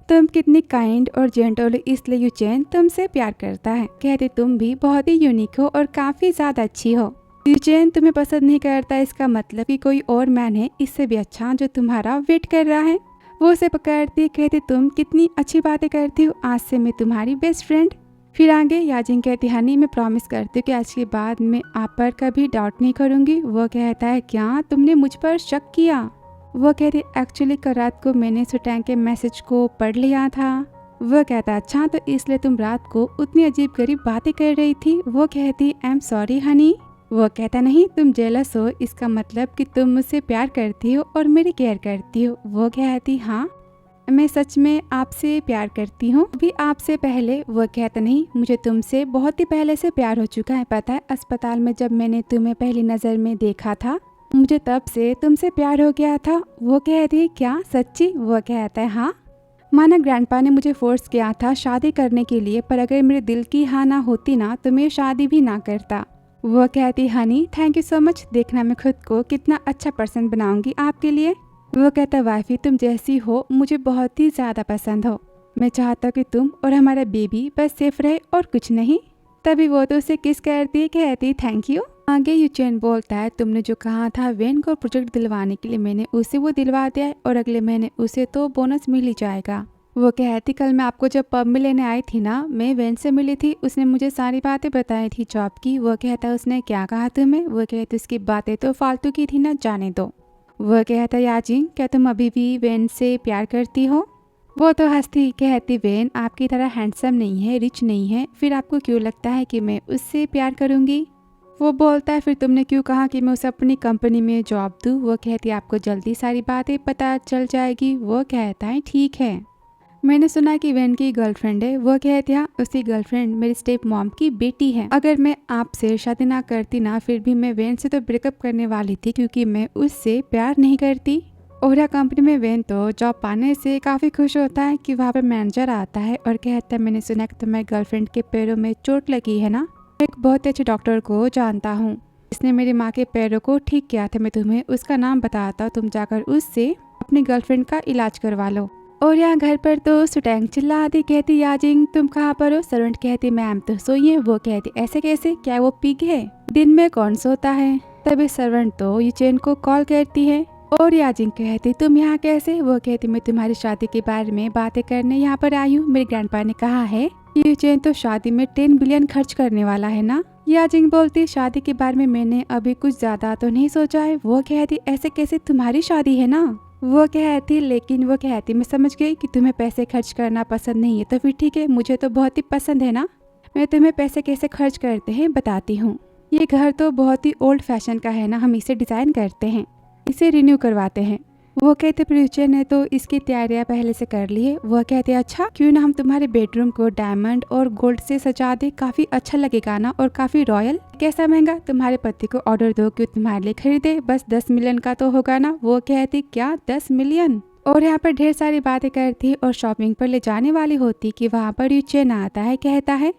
Speaker 1: तुम कितनी काइंड और जेंटल हो, इसलिए यूचेन तुमसे प्यार करता है। कहती तुम भी बहुत ही यूनिक हो और काफी ज्यादा अच्छी हो। यूचेन तुम्हें पसंद नहीं करता, इसका मतलब कि कोई और मैन है इससे भी अच्छा जो तुम्हारा वेट कर रहा है। वो उसे पकड़ती कहती तुम कितनी अच्छी बातें करती हो, आज से मैं तुम्हारी बेस्ट फ्रेंड। फिर आगे याजिंग कहती हनी मैं प्रॉमिस करती हूँ कि आज के बाद मैं आप पर कभी डाउट नहीं करूँगी। वो कहता है क्या तुमने मुझ पर शक किया। वो कहती एक्चुअली कल रात को मैंने सुटैंग के मैसेज को पढ़ लिया था। वो कहता अच्छा तो इसलिए तुम रात को उतनी अजीब गरीब बातें कर रही थी। वो कहती आई एम सॉरी हनी। वो कहता नहीं तुम जेलस हो, इसका मतलब कि तुम मुझसे प्यार करती हो और मेरी केयर करती हो। वो कहती हाँ मैं सच में आपसे प्यार करती हूँ, भी आपसे पहले। वो कहता नहीं मुझे तुमसे बहुत ही पहले से प्यार हो चुका है, पता है अस्पताल में जब मैंने तुम्हें पहली नज़र में देखा था मुझे तब से तुमसे प्यार हो गया था। वो कहती क्या सच्ची। वो कहता है हाँ, माना ग्रैंडपा ने मुझे फोर्स किया था शादी करने के लिए, पर अगर मेरे दिल की हाँ ना होती ना तो मैं शादी भी ना करता। वो कहती Honey thank you so much, देखना मैं खुद को कितना अच्छा पर्सन बनाऊंगी आपके लिए। वो कहता वाइफी तुम जैसी हो मुझे बहुत ही ज़्यादा पसंद हो, मैं चाहता हूँ कि तुम और हमारा बेबी बस सेफ रहे और कुछ नहीं। तभी वो तो उसे किस करती कहती थैंक यू। आगे यूचेन बोलता है तुमने जो कहा था वेन को प्रोजेक्ट दिलवाने के लिए मैंने उसे वो दिलवा दिया है और अगले महीने उसे तो बोनस मिल ही जाएगा। वो कहती कल मैं आपको जब पब में लेने आई थी ना, मैं वेन से मिली थी, उसने मुझे सारी बातें बताई थी जॉब की। वो कहता उसने क्या कहा तुम्हें। वो कहती उसकी बातें तो फालतू की थी ना, जाने दो। वो कहता याजिंग क्या तुम अभी भी वेन से प्यार करती हो। वो तो हंसती कहती वेन आपकी तरह हैंडसम नहीं है, रिच नहीं है, फिर आपको क्यों लगता है कि मैं उससे प्यार करूंगी। वो बोलता है फिर तुमने क्यों कहा कि मैं उसे अपनी कंपनी में जॉब दूँ। वो कहती आपको जल्दी सारी बातें पता चल जाएगी। वो कहता है ठीक है, मैंने सुना कि वेन की गर्लफ्रेंड है। वो कहती हाँ उसकी गर्लफ्रेंड मेरी स्टेप मॉम की बेटी है। अगर मैं आपसे शादी ना करती ना फिर भी मैं वेन से तो ब्रेकअप करने वाली थी क्योंकि मैं उससे प्यार नहीं करती। और कंपनी में वेन तो जॉब पाने से काफ़ी खुश होता है कि वहाँ पर मैनेजर आता है और कहता है मैंने सुना कि तुम्हारी गर्लफ्रेंड के पैरों में चोट लगी है ना, एक बहुत अच्छे डॉक्टर को जानता हूँ, इसने मेरी माँ के पैरों को ठीक किया था, मैं तुम्हें उसका नाम बताता हूँ, तुम जाकर उससे अपनी गर्लफ्रेंड का इलाज करवा लो। और यहाँ घर पर तो सुटैंग चिल्लाती कहती याजिंग तुम कहाँ पर हो। सर्वेंट कहती मैम तो सोई है। वो कहती ऐसे कैसे, क्या वो पिग है, दिन में कौन सोता है। तभी सर्वेंट तो यूचेन को कॉल करती है और याजिंग कहती तुम यहाँ कैसे। वो कहती मैं तुम्हारी शादी के बारे में बातें करने यहाँ पर आई हूँ, मेरे ग्रैंडपा ने कहा है यूचेन तो शादी में 10 बिलियन खर्च करने वाला है ना। याजिंग बोलती शादी के बारे में मैंने अभी कुछ ज्यादा तो नहीं सोचा है। वो कहती ऐसे कैसे, तुम्हारी शादी है ना। वो कहती लेकिन वो कहती मैं समझ गई कि तुम्हें पैसे खर्च करना पसंद नहीं है, तो फिर ठीक है, मुझे तो बहुत ही पसंद है ना, मैं तुम्हें पैसे कैसे खर्च करते हैं बताती हूँ। ये घर तो बहुत ही ओल्ड फैशन का है ना, हम इसे डिजाइन करते हैं, इसे रिन्यू करवाते हैं। वो कहते फ्यूचर ने तो इसकी तैयारियां पहले से कर ली है। वो कहते अच्छा क्यों ना हम तुम्हारे बेडरूम को डायमंड और गोल्ड से सजा दे, काफी अच्छा लगेगा ना और काफी रॉयल। कैसा महंगा, तुम्हारे पति को ऑर्डर दो कि तुम्हारे लिए खरीदे, बस 10 मिलियन का तो होगा ना। वो कहती क्या 10 मिलियन। और यहाँ पर ढेर सारी बातें करती और शॉपिंग पर ले जाने वाली होती कि वहाँ पर यूचेन आता है, कहता है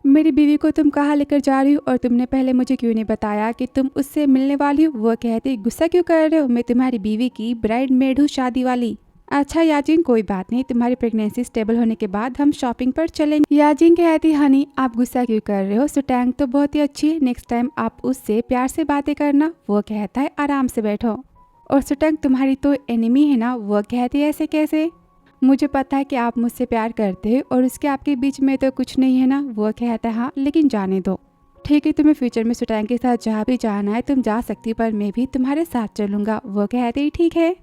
Speaker 1: मेरी बीवी को तुम कहाँ लेकर जा रही हो और तुमने पहले मुझे क्यों नहीं बताया कि तुम उससे मिलने वाली हो। वो कहती गुस्सा क्यों कर रहे हो, मैं तुम्हारी बीवी की ब्राइड मेड हूँ शादी वाली, अच्छा याजिन कोई बात नहीं, तुम्हारी प्रेगनेंसी स्टेबल होने के बाद हम शॉपिंग पर चलेंगे। याजिन कहती हनी आप गुस्सा क्यों कर रहे हो, सुटैंग तो बहुत ही अच्छी है, नेक्स्ट टाइम आप उससे प्यार से बातें करना। वो कहता है आराम से बैठो। और सुटैंग तुम्हारी तो एनिमी है ना। वो कहती है ऐसे कैसे, मुझे पता है कि आप मुझसे प्यार करते हो और उसके आपके बीच में तो कुछ नहीं है ना। वो कहता है हाँ लेकिन जाने दो। ठीक है तुम्हें फ्यूचर में सुटैंग के साथ जहाँ भी जाना है तुम जा सकती हो, पर मैं भी तुम्हारे साथ चलूंगा। वो कहते ही ठीक है।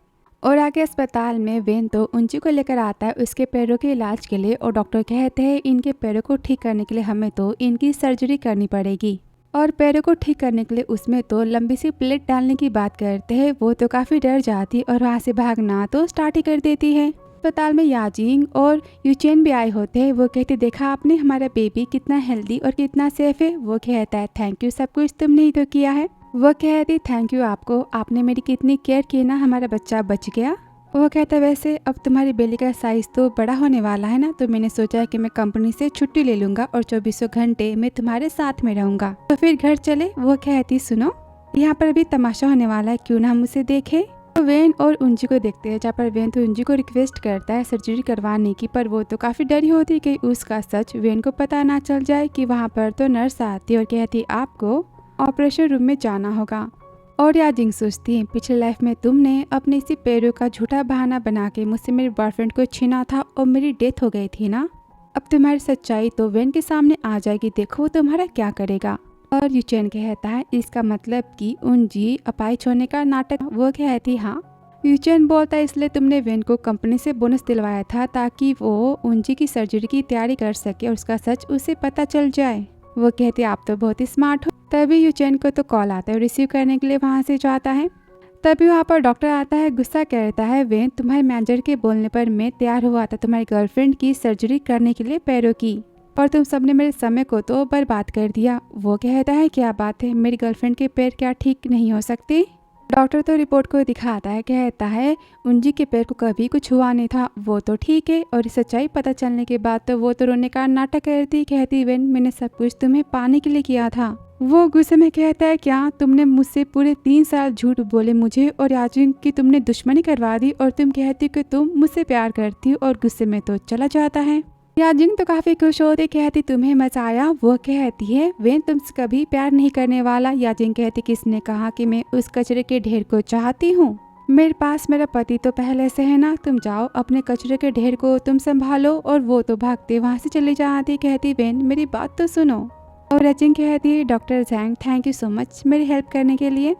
Speaker 1: और आगे अस्पताल में वेन तो उंची को लेकर आता है उसके पैरों के इलाज के लिए, और डॉक्टर कहते हैं इनके पैरों को ठीक करने के लिए हमें तो इनकी सर्जरी करनी पड़ेगी। और पैरों को ठीक करने के लिए उसमें तो लंबी सी प्लेट डालने की बात करते हैं। वो तो काफी डर जाती और वहाँ से भागना तो स्टार्ट ही कर देती है। अस्पताल में याजिंग और यूचेन भी आए होते हैं। वो कहते देखा आपने हमारा बेबी कितना हेल्दी और कितना सेफ है। वो कहता है थैंक यू, सब कुछ तुमने ही तो किया है। वो कहती थैंक यू आपको, आपने मेरी कितनी केयर की ना, हमारा बच्चा बच गया। वो कहता वैसे अब तुम्हारी बेली का साइज तो बड़ा होने वाला है ना, तो मैंने सोचा कि मैं कंपनी से छुट्टी ले लूंगा और 24 घंटे मैं तुम्हारे साथ में रहूंगा, तो फिर घर चले। वो कहती सुनो यहाँ पर अभी तमाशा होने वाला है, क्यों ना हम उसे देखें। तो वेन और उंजी को देखते हैं, जहाँ पर वेन तो उंजी को रिक्वेस्ट करता है सर्जरी करवाने की, पर वो तो काफी डरी होती है कि उसका सच वेन को पता ना चल जाए कि वहाँ पर तो नर्स आती और कहती आपको ऑपरेशन रूम में जाना होगा। और याजिंग सोचती है पिछले लाइफ में तुमने अपने इसी पैरों का झूठा बहाना बना के मुझसे मेरे बॉयफ्रेंड को छीना था और मेरी डेथ हो गई थी ना, अब तुम्हारी सच्चाई तो वेन के सामने आ जाएगी, देखो तुम्हारा क्या करेगा। और यूचेन कहता है इसका मतलब कि उंजी अपाहिज होने का नाटक। वो कहती हाँ। यूचेन बोलता है इसलिए तुमने वेन को कंपनी से बोनस दिलवाया था ताकि वो उंजी की सर्जरी की तैयारी कर सके और उसका सच उसे पता चल जाए। वो कहती आप तो बहुत ही स्मार्ट हो। तभी यूचेन को तो कॉल आता है, रिसीव करने के लिए वहाँ से जाता है। तभी वहाँ पर डॉक्टर आता है, गुस्सा करता है वेन तुम्हारे मैनेजर के बोलने पर मैं तैयार हुआ था तुम्हारी गर्लफ्रेंड की सर्जरी करने के लिए पैरों की, पर तुम सबने मेरे समय को तो बर्बाद कर दिया। वो कहता है क्या बात है, मेरी गर्लफ्रेंड के पैर क्या ठीक नहीं हो सकते। डॉक्टर तो रिपोर्ट को दिखाता है, कहता है उंजी के पैर को कभी कुछ हुआ नहीं था, वो तो ठीक है। और सच्चाई पता चलने के बाद तो वो तो रोने का नाटक करती, कहती वेन मैंने सब कुछ तुम्हें पाने के लिए किया था। वो गुस्से में कहता है क्या तुमने मुझसे पूरे 3 साल झूठ बोले मुझे और याजिंग की तुमने दुश्मनी करवा दी, और तुम कहती कि तुम मुझसे प्यार करती हो, और गुस्से में तो चला जाता है। याजिंग तो काफी खुश होती, कहती तुम्हें मजा आया। वो कहती है वेन तुमसे कभी प्यार नहीं करने वाला। याजिंग कहती किसने कहा कि मैं उस कचरे के ढेर को चाहती हूँ, मेरे पास मेरा पति तो पहले से है ना, तुम जाओ अपने कचरे के ढेर को तुम संभालो। और वो तो भागते वहाँ से चली जाती, कहती वेन मेरी बात तो सुनो। और याजिंग कहती है doctor Zhang thank you so much मेरी हेल्प करने के लिए।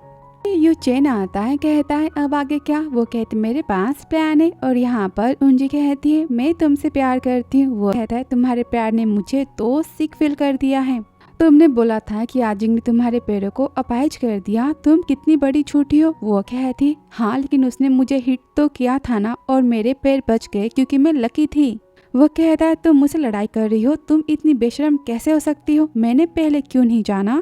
Speaker 1: यूचेन आता है, कहता है अब आगे क्या। वो कहती मेरे पास प्लान है। और यहाँ पर उंजी कहती है मैं तुमसे प्यार करती हूँ। वो कहता है तुम्हारे प्यार ने मुझे तो सिक फील कर दिया है, तुमने बोला था कि याजिंग ने तुम्हारे पैरों को अपाहिज कर दिया, तुम कितनी बड़ी झूठी हो। वो कहती हाँ लेकिन उसने मुझे हिट तो किया था ना, और मेरे पैर बच गए क्योंकि मैं लकी थी। वो कहता है तुम मुझसे लड़ाई कर रही हो, तुम इतनी बेशर्म कैसे हो सकती हो, मैंने पहले क्यों नहीं जाना।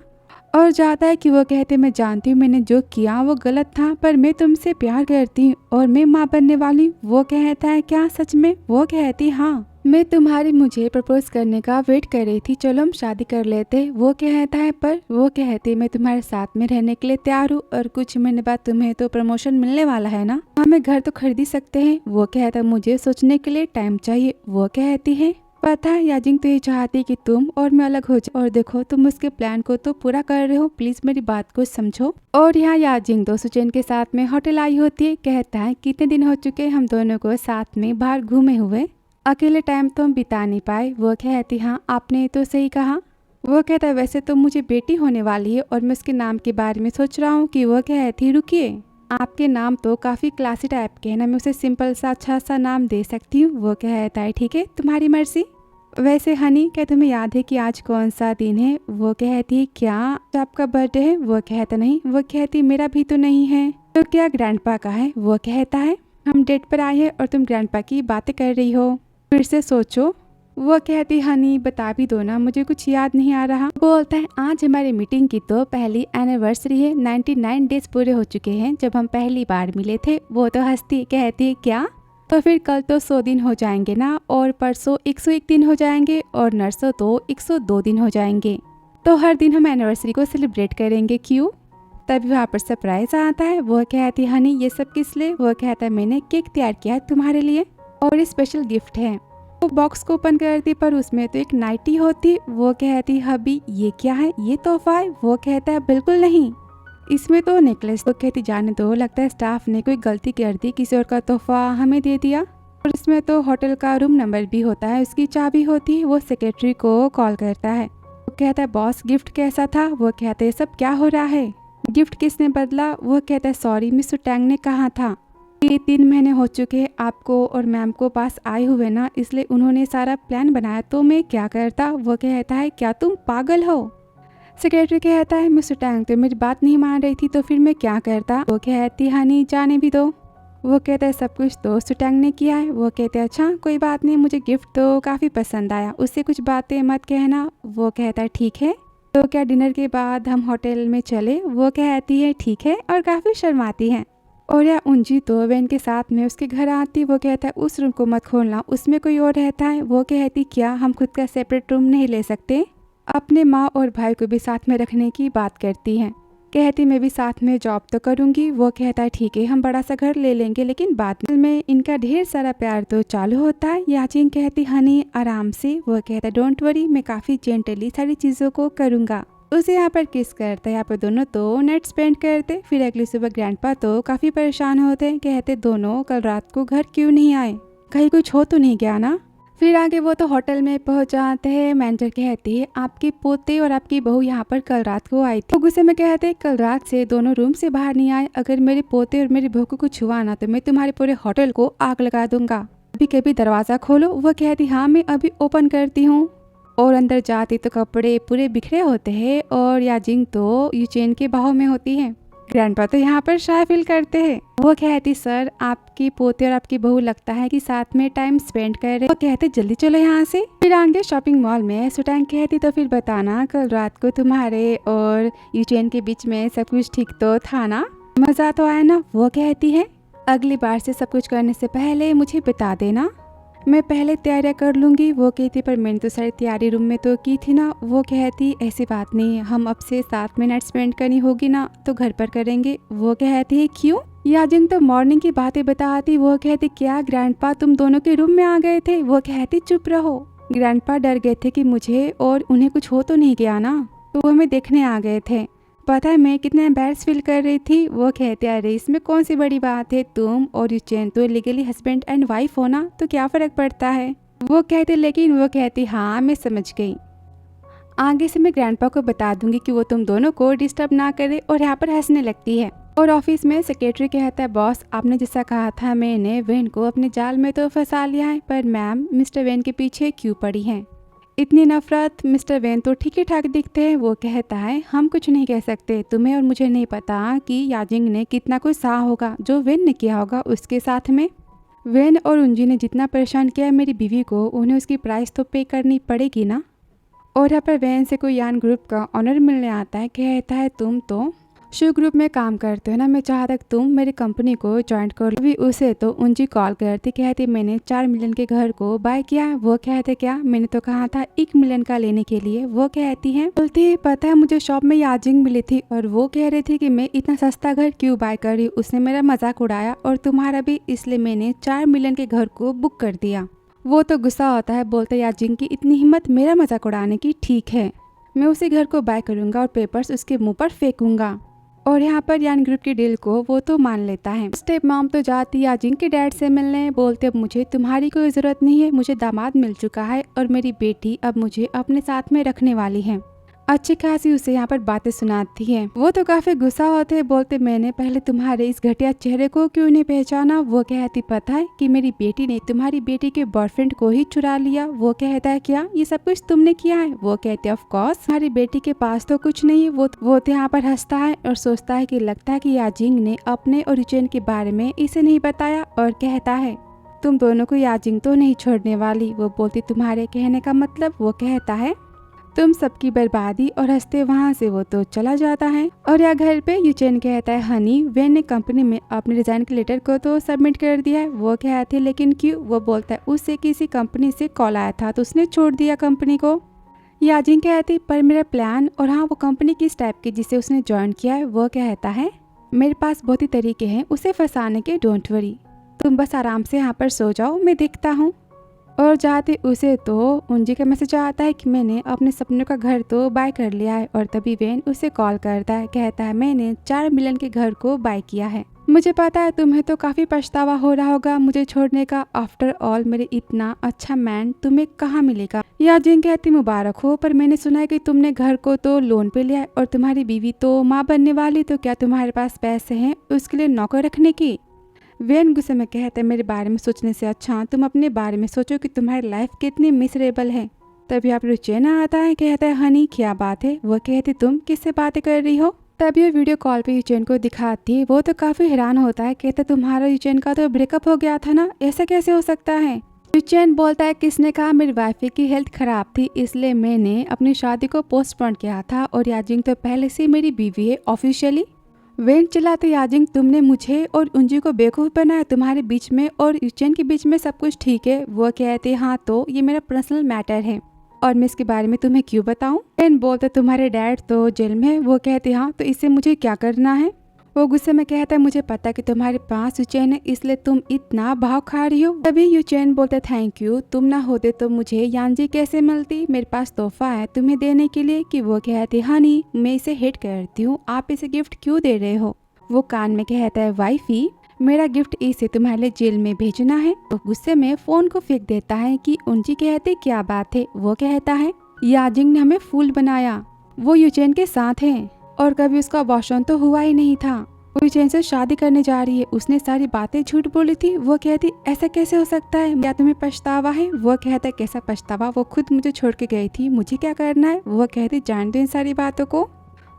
Speaker 1: और जाता है कि वो कहते मैं जानती हूँ मैंने जो किया वो गलत था, पर मैं तुमसे प्यार करती हूँ और मैं माँ बनने वाली। वो कहता है क्या सच में। वो कहती हाँ मैं तुम्हारी मुझे प्रपोज करने का वेट कर रही थी, चलो हम शादी कर लेते। वो कहता है पर वो कहती मैं तुम्हारे साथ में रहने के लिए तैयार हूँ, और कुछ महीने बाद तुम्हें तो प्रमोशन मिलने वाला है ना, हमें घर तो खरीद ही सकते हैं। वो कहता है मुझे सोचने के लिए टाइम चाहिए। वो कहती है पता है याजिंग तो ये चाहती कि तुम और मैं अलग हो जाए, और देखो तुम उसके प्लान को तो पूरा कर रहे हो, प्लीज मेरी बात को समझो। और यहाँ याजिंग तो सुचेन के साथ में होटल आई होती है, कहता है कितने दिन हो चुके हम दोनों को साथ में बाहर घूमे हुए, अकेले टाइम तो हम बिता नहीं पाए। वो कहती हाँ आपने तो सही कहा। वो कहता है वैसे तो मुझे बेटी होने वाली है और मैं उसके नाम के बारे में सोच रहा हूँ कि वो कहती रुकिए आपके नाम तो काफी क्लासी टाइप के है ना, मैं उसे सिंपल सा अच्छा सा नाम दे सकती हूँ। वो कहता है ठीक है तुम्हारी मर्जी। वैसे हनी क्या तुम्हें याद है कि आज कौन सा दिन है। वो कहती है क्या आपका बर्थडे है। वो कहता नहीं। वो कहती मेरा भी तो नहीं है, तो क्या ग्रैंडपा का है। वो कहता है हम डेट पर आए हैं और तुम ग्रैंडपा की बातें कर रही हो, फिर से सोचो। वो कहती हनी बता भी दो ना, मुझे कुछ याद नहीं आ रहा। बोलता है आज हमारी मीटिंग की तो पहली एनिवर्सरी है, 99 डेज पूरे हो चुके हैं जब हम पहली बार मिले थे। वो तो हंसती कहती है क्या, तो फिर कल तो 100 दिन हो जाएंगे ना, और परसों 101 दिन हो जाएंगे, और नरसों तो 102 दिन हो जाएंगे, तो हर दिन हम एनिवर्सरी को सेलिब्रेट करेंगे। क्यों। तभी वहाँ पर सरप्राइज आता है। वो कहती हनी ये सब किस लिए? वो कहता है मैंने केक तैयार किया है तुम्हारे लिए और ये स्पेशल गिफ्ट है। वो बॉक्स को ओपन करती पर उसमें तो एक नाइटी होती। वो कहती हबी ये क्या है, ये तोहफा है? वो कहता है बिल्कुल नहीं, इसमें तो नेकलेस। वो कहती जाने दो, लगता है स्टाफ ने कोई गलती कर दी, किसी और का तोहफा हमें दे दिया। और इसमें तो होटल का रूम नंबर भी होता है, उसकी चाबी होती है। वो सेक्रेटरी को कॉल करता है। वो कहता है बॉस गिफ्ट कैसा था? वो कहते हैं सब क्या हो रहा है, गिफ्ट किसने बदला? वो कहता है सॉरी मिस्टर टैंग ने कहा था कि 3 महीने हो चुके हैं आपको और मैम को पास आए हुए ना, इसलिए उन्होंने सारा प्लान बनाया तो मैं क्या करता? वो कहता है क्या तुम पागल हो? सेक्रेटरी कहता है मिस्टर टैंग तो मेरी बात नहीं मान रही थी तो फिर मैं क्या करता? वो कहती हनी जाने भी दो। वो कहता है सब कुछ तो मिस्टर टैंग ने किया है। वो कहते हैं अच्छा कोई बात नहीं, मुझे गिफ्ट तो काफ़ी पसंद आया, उससे कुछ बातें मत कहना। वो कहता है ठीक है, तो क्या डिनर के बाद हम होटल में चले? वो कहती है ठीक है और काफ़ी शर्माती है। और या उंजी तो वेन के साथ में उसके घर आती। वो कहता है उस रूम को मत खोलना, उसमें कोई और रहता है। वो कहती क्या हम खुद का सेपरेट रूम नहीं ले सकते? अपने माँ और भाई को भी साथ में रखने की बात करती है। कहती मैं भी साथ में जॉब तो करूँगी। वो कहता है ठीक है हम बड़ा सा घर ले लेंगे लेकिन बाद में। इनका ढेर सारा प्यार तो चालू होता है। याचिन कहती हनी आराम से। वो कहता है डोंट वरी, मैं काफ़ी जेंटली सारी चीज़ों को करूँगा। उसे यहाँ पर किस करता है। यहाँ पर दोनों तो नाइट स्पेंड करते। फिर अगली सुबह ग्रैंडपा तो काफ़ी परेशान होते। कहते दोनों कल रात को घर क्यों नहीं आए, कहीं कुछ हो तो नहीं गया ना? फिर आगे वो तो होटल में पहुंच जाते हैं। मैनेजर कहती है आपके पोते और आपकी बहू यहाँ पर कल रात को आई थी। वो गुस्से में कहते कल रात से दोनों रूम से बाहर नहीं आए, अगर मेरे पोते और मेरी बहू को कुछ हुआ ना तो मैं तुम्हारे पूरे होटल को आग लगा दूंगा, अभी कभी दरवाजा खोलो। वो कहती हाँ मैं अभी ओपन करती हूँ। और अंदर जाती तो कपड़े पूरे बिखरे होते हैं और याजिंग तो यूचेन के बाहों में होती है। ग्रैंडपा तो यहाँ पर शाय फील करते हैं। वो कहती सर आपकी पोते और आपकी बहू लगता है कि साथ में टाइम स्पेंड कर रहे। वो कहते जल्दी चलो यहाँ से। फिर आगे शॉपिंग मॉल में सुटैंग कहती तो फिर बताना कल रात को तुम्हारे और यूचेन के बीच में सब कुछ ठीक तो था ना, मजा तो आया ना? वो कहती है अगली बार से सब कुछ करने से पहले मुझे बता देना, मैं पहले तैयारियां कर लूँगी। वो कहती पर मैंने तो सारी तैयारी रूम में तो की थी ना। वो कहती ऐसी बात नहीं है, हम अब से साथ में नाइट स्पेंड करनी होगी ना तो घर पर करेंगे। वो कहती है क्यों? याजिंग तो मॉर्निंग की बातें बताती। वो कहती क्या ग्रैंडपा तुम दोनों के रूम में आ गए थे? वो कहती चुप रहो, ग्रैंडपा डर गए थे कि मुझे और उन्हें कुछ हो तो नहीं गया ना, तो वो हमें देखने आ गए थे। पता है मैं कितना एम्बैरेस फील कर रही थी। वो कहते अरे इसमें कौन सी बड़ी बात है, तुम और यूचेन तो लीगली हस्बैंड एंड वाइफ हो ना, तो क्या फर्क पड़ता है? वो कहते लेकिन। वो कहती हाँ मैं समझ गई, आगे से मैं ग्रैंडपा को बता दूंगी कि वो तुम दोनों को डिस्टर्ब ना करे। और यहाँ पर हंसने लगती है। और ऑफिस में सेक्रेटरी कहता है बॉस आपने जैसा कहा था मैंने वेन को अपने जाल में तो फंसा लिया है, पर मैम मिस्टर वेन के पीछे क्यों पड़ी है इतनी नफरत? मिस्टर वेन तो ठीक ही ठाक दिखते हैं। वो कहता है हम कुछ नहीं कह सकते, तुम्हें और मुझे नहीं पता कि याजिंग ने कितना कुछ सहा होगा जो वेन ने किया होगा उसके साथ में। वेन और उंजी ने जितना परेशान किया मेरी बीवी को, उन्हें उसकी प्राइस तो पे करनी पड़ेगी ना। और यहाँ पर वेन से कोई यान ग्रुप का ऑनर मिलने आता है। कहता है तुम तो शू ग्रुप में काम करते हो ना, मैं चाहता तुम मेरी कंपनी को ज्वाइन कर लो। उसे तो उंजी कॉल करती। कहती मैंने 4 मिलियन के घर को बाय किया है। वो कहते क्या, मैंने तो कहा था 1 मिलियन का लेने के लिए। वो कहती है बोलती पता है मुझे शॉप में याजिंग मिली थी और वो कह रही थी कि मैं इतना सस्ता घर क्यों बाय कर रही, उसने मेरा मजाक उड़ाया और तुम्हारा भी, इसलिए मैंने 4 मिलियन के घर को बुक कर दिया। वो तो गुस्सा होता है, बोलते याजिंग की इतनी हिम्मत मेरा मजाक उड़ाने की, ठीक है मैं उसी घर को बाय करूंगा और पेपर्स उसके मुंह पर फेंकूंगा। और यहाँ पर यान ग्रुप की डील को वो तो मान लेता है। स्टेप मॉम तो जाती याजिंग के डैड से मिलने। बोलते अब मुझे तुम्हारी कोई ज़रूरत नहीं है, मुझे दामाद मिल चुका है और मेरी बेटी अब मुझे अपने साथ में रखने वाली है। अच्छी खासी उसे यहाँ पर बातें सुनाती है। वो तो काफी गुस्सा होते हैं। बोलते मैंने पहले तुम्हारे इस घटिया चेहरे को क्यों नहीं पहचाना। वो कहती पता है कि मेरी बेटी ने तुम्हारी बेटी के बॉयफ्रेंड को ही चुरा लिया। वो कहता है क्या ये सब कुछ तुमने किया है। वो कहते ऑफ कोर्स, हमारी बेटी के पास तो कुछ नहीं है। वो तो यहाँ पर हंसता है और सोचता है कि लगता है कि याजिंग ने अपने और यूचेन के बारे में इसे नहीं बताया और कहता है तुम दोनों को याजिंग तो नहीं छोड़ने वाली। वो बोलती तुम्हारे कहने का मतलब। वो कहता है तुम सबकी बर्बादी, और हंसते वहाँ से वो तो चला जाता है। और या घर पे यूचेन कहता है हनी वेन ने कंपनी में अपने रिजाइन के लेटर को तो सबमिट कर दिया है। वो कहती है लेकिन क्यों। वो बोलता है उससे किसी कंपनी से कॉल आया था तो उसने छोड़ दिया कंपनी को। याजिन कहती पर मेरा प्लान और हाँ वो कंपनी किस टाइप की जिसे उसने ज्वाइन किया है वो कहता है मेरे पास बहुत ही तरीके हैं उसे फंसाने के, डोंट वरी, तुम बस आराम से यहाँ पर सो जाओ, मैं देखता हूँ। और जाते उसे तो उंजी का मैसेज आता है कि मैंने अपने सपनों का घर तो बाय कर लिया है। और तभी वेन उसे कॉल करता है, कहता है मैंने 4 मिलियन के घर को बाय किया है। मुझे पता है तुम्हें तो काफी पछतावा हो रहा होगा मुझे छोड़ने का, आफ्टर ऑल मेरे इतना अच्छा मैन तुम्हें कहाँ मिलेगा। याजिन कहती मुबारक हो, पर मैंने सुना है कि तुमने घर को तो लोन पे लिया है और तुम्हारी बीवी तो माँ बनने वाली, तो क्या तुम्हारे पास पैसे हैं उसके लिए नौकर रखने की। वेन गुस्से में कहते मेरे बारे में सोचने से अच्छा तुम अपने बारे में सोचो कि तुम्हारी लाइफ कितनी मिसरेबल है। तभी आप रुचेना आता है, कहता है हनी क्या बात है। वो कहती तुम किससे बातें कर रही हो। तभी वो वीडियो कॉल पे यूचेन को दिखाती है। वो तो काफी हैरान होता है, कहता तुम्हारा यूचेन का तो ब्रेकअप हो गया था ना, ऐसा कैसे हो सकता है। यूचेन बोलता है किसने कहा, मेरी वाइफ की हेल्थ खराब थी इसलिए मैंने अपनी शादी को पोस्टपोन किया था और याजिंग तो पहले से मेरी बीवी है ऑफिशियली। वेन चिल्लाते याजिंग तुमने मुझे और उंजी को बेवकूफ़ बनाया, तुम्हारे बीच में और यूचेन के बीच में सब कुछ ठीक है। वो कहते हाँ तो ये मेरा पर्सनल मैटर है और मैं इसके बारे में तुम्हें क्यों बताऊं। वेन बोलते तुम्हारे डैड तो जेल में है। वो कहते हाँ तो इससे मुझे क्या करना है। वो गुस्से में कहता है मुझे पता कि तुम्हारे पास यूचेन है इसलिए तुम इतना भाव खा रही हो। तभी यूचेन बोलते थैंक यू, तुम ना होते तो मुझे यांजी कैसे मिलती, मेरे पास तोहफा है तुम्हें देने के लिए। कि वो कहती हनी मैं इसे हेट करती हूँ, आप इसे गिफ्ट क्यों दे रहे हो। वो कान में कहता है वाइफी मेरा गिफ्ट इसे तुम्हारे लिए जेल में भेजना है। वो गुस्से में फोन को फेंक देता है कि उंजी कहते क्या बात है। वो कहता है याजिंग ने हमें फूल बनाया, वो यूचेन के साथ है और कभी उसका अबॉर्शन तो हुआ ही नहीं था, वो यूचेन से शादी करने जा रही है, उसने सारी बातें झूठ बोली थी। वो कहती ऐसा कैसे हो सकता है, क्या तुम्हें पछतावा है। वो कहता है कैसा पछतावा, वो खुद मुझे छोड़ के गई थी, मुझे क्या करना है। वो कहती जान दो इन सारी बातों को,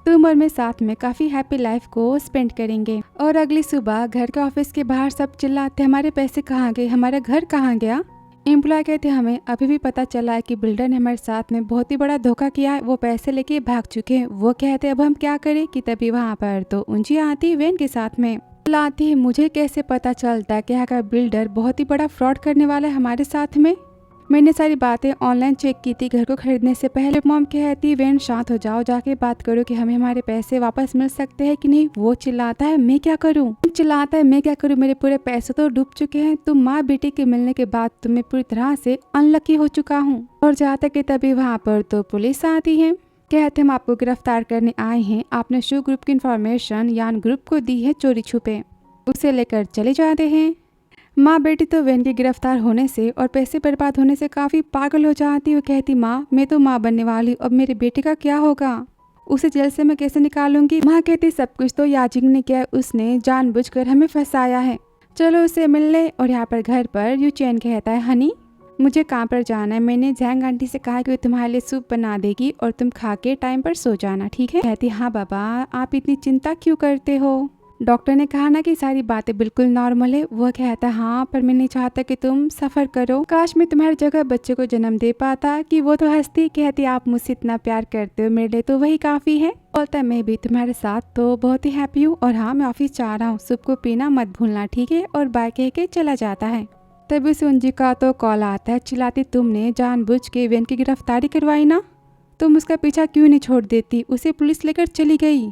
Speaker 1: तुम और मैं साथ में काफी हैप्पी लाइफ को स्पेंड करेंगे। और अगली सुबह घर के ऑफिस के बाहर सब चिल्लाते हमारे पैसे कहाँ गए, हमारा घर कहाँ गया। एम्प्लॉय कहते हमें अभी भी पता चला है कि बिल्डर ने हमारे साथ में बहुत ही बड़ा धोखा किया है, वो पैसे लेके भाग चुके हैं। वो कहते अब हम क्या करें। कि तभी वहाँ पर तो उंजी आती वेन के साथ में लाती है। मुझे कैसे पता चलता है कि बिल्डर बहुत ही बड़ा फ्रॉड करने वाला है हमारे साथ में, मैंने सारी बातें ऑनलाइन चेक की थी घर को खरीदने से पहले। मॉम कहती वेन शांत हो जाओ, जाके बात करो कि हमें हमारे पैसे वापस मिल सकते हैं कि नहीं। वो चिल्लाता है मैं क्या करूं, चिल्लाता है मैं क्या करूं, मेरे पूरे पैसे तो डूब चुके हैं, तुम माँ बेटी के मिलने के बाद तुम्हें पूरी तरह से अनलकी हो चुका हूँ। और जाता कि तभी वहाँ पर तो पुलिस आती है, कहते हम आपको गिरफ्तार करने आए हैं, आपने शो ग्रुप की इन्फॉर्मेशन यान ग्रुप को दी है चोरी छुपे। उसे लेकर चले जाते हैं। माँ बेटी तो वेन के गिरफ्तार होने से और पैसे बर्बाद होने से काफी पागल हो जाती। वो कहती माँ मैं तो माँ बनने वाली, अब मेरे बेटे का क्या होगा, उसे जेल से मैं कैसे निकालूंगी। माँ कहती सब कुछ तो याजिंग ने किया, उसने जानबूझकर हमें फंसाया है, चलो उसे मिल ले। और यहाँ पर घर पर यूचेन कहता है हनी मुझे काम पर जाना है, मैंने जैंग आंटी से कहा कि वो तुम्हारे लिए सूप बना देगी और तुम खा के टाइम पर सो जाना, ठीक है। कहती हाँ बाबा आप इतनी चिंता क्यों करते हो, डॉक्टर ने कहा ना कि सारी बातें बिल्कुल नॉर्मल है। वो कहता हाँ पर मैं नहीं चाहता कि तुम सफर करो, काश मैं तुम्हारी जगह बच्चे को जन्म दे पाता। कि वो तो हंसती, कहती आप मुझसे इतना प्यार करते हो, मेरे लिए तो वही काफी है। बोलता मैं भी तुम्हारे साथ तो बहुत ही हैप्पी हूँ और हाँ मैं ऑफिस जा रहा हूँ, सूप को पीना मत भूलना, ठीक है। और बाय कह के चला जाता है। तभी उसे उंजी का तो कॉल आता है, चिल्लाती तुमने जानबूझ के वेन की गिरफ्तारी करवाई ना, तुम उसका पीछा क्यों नहीं छोड़ देती, उसे पुलिस लेकर चली गई।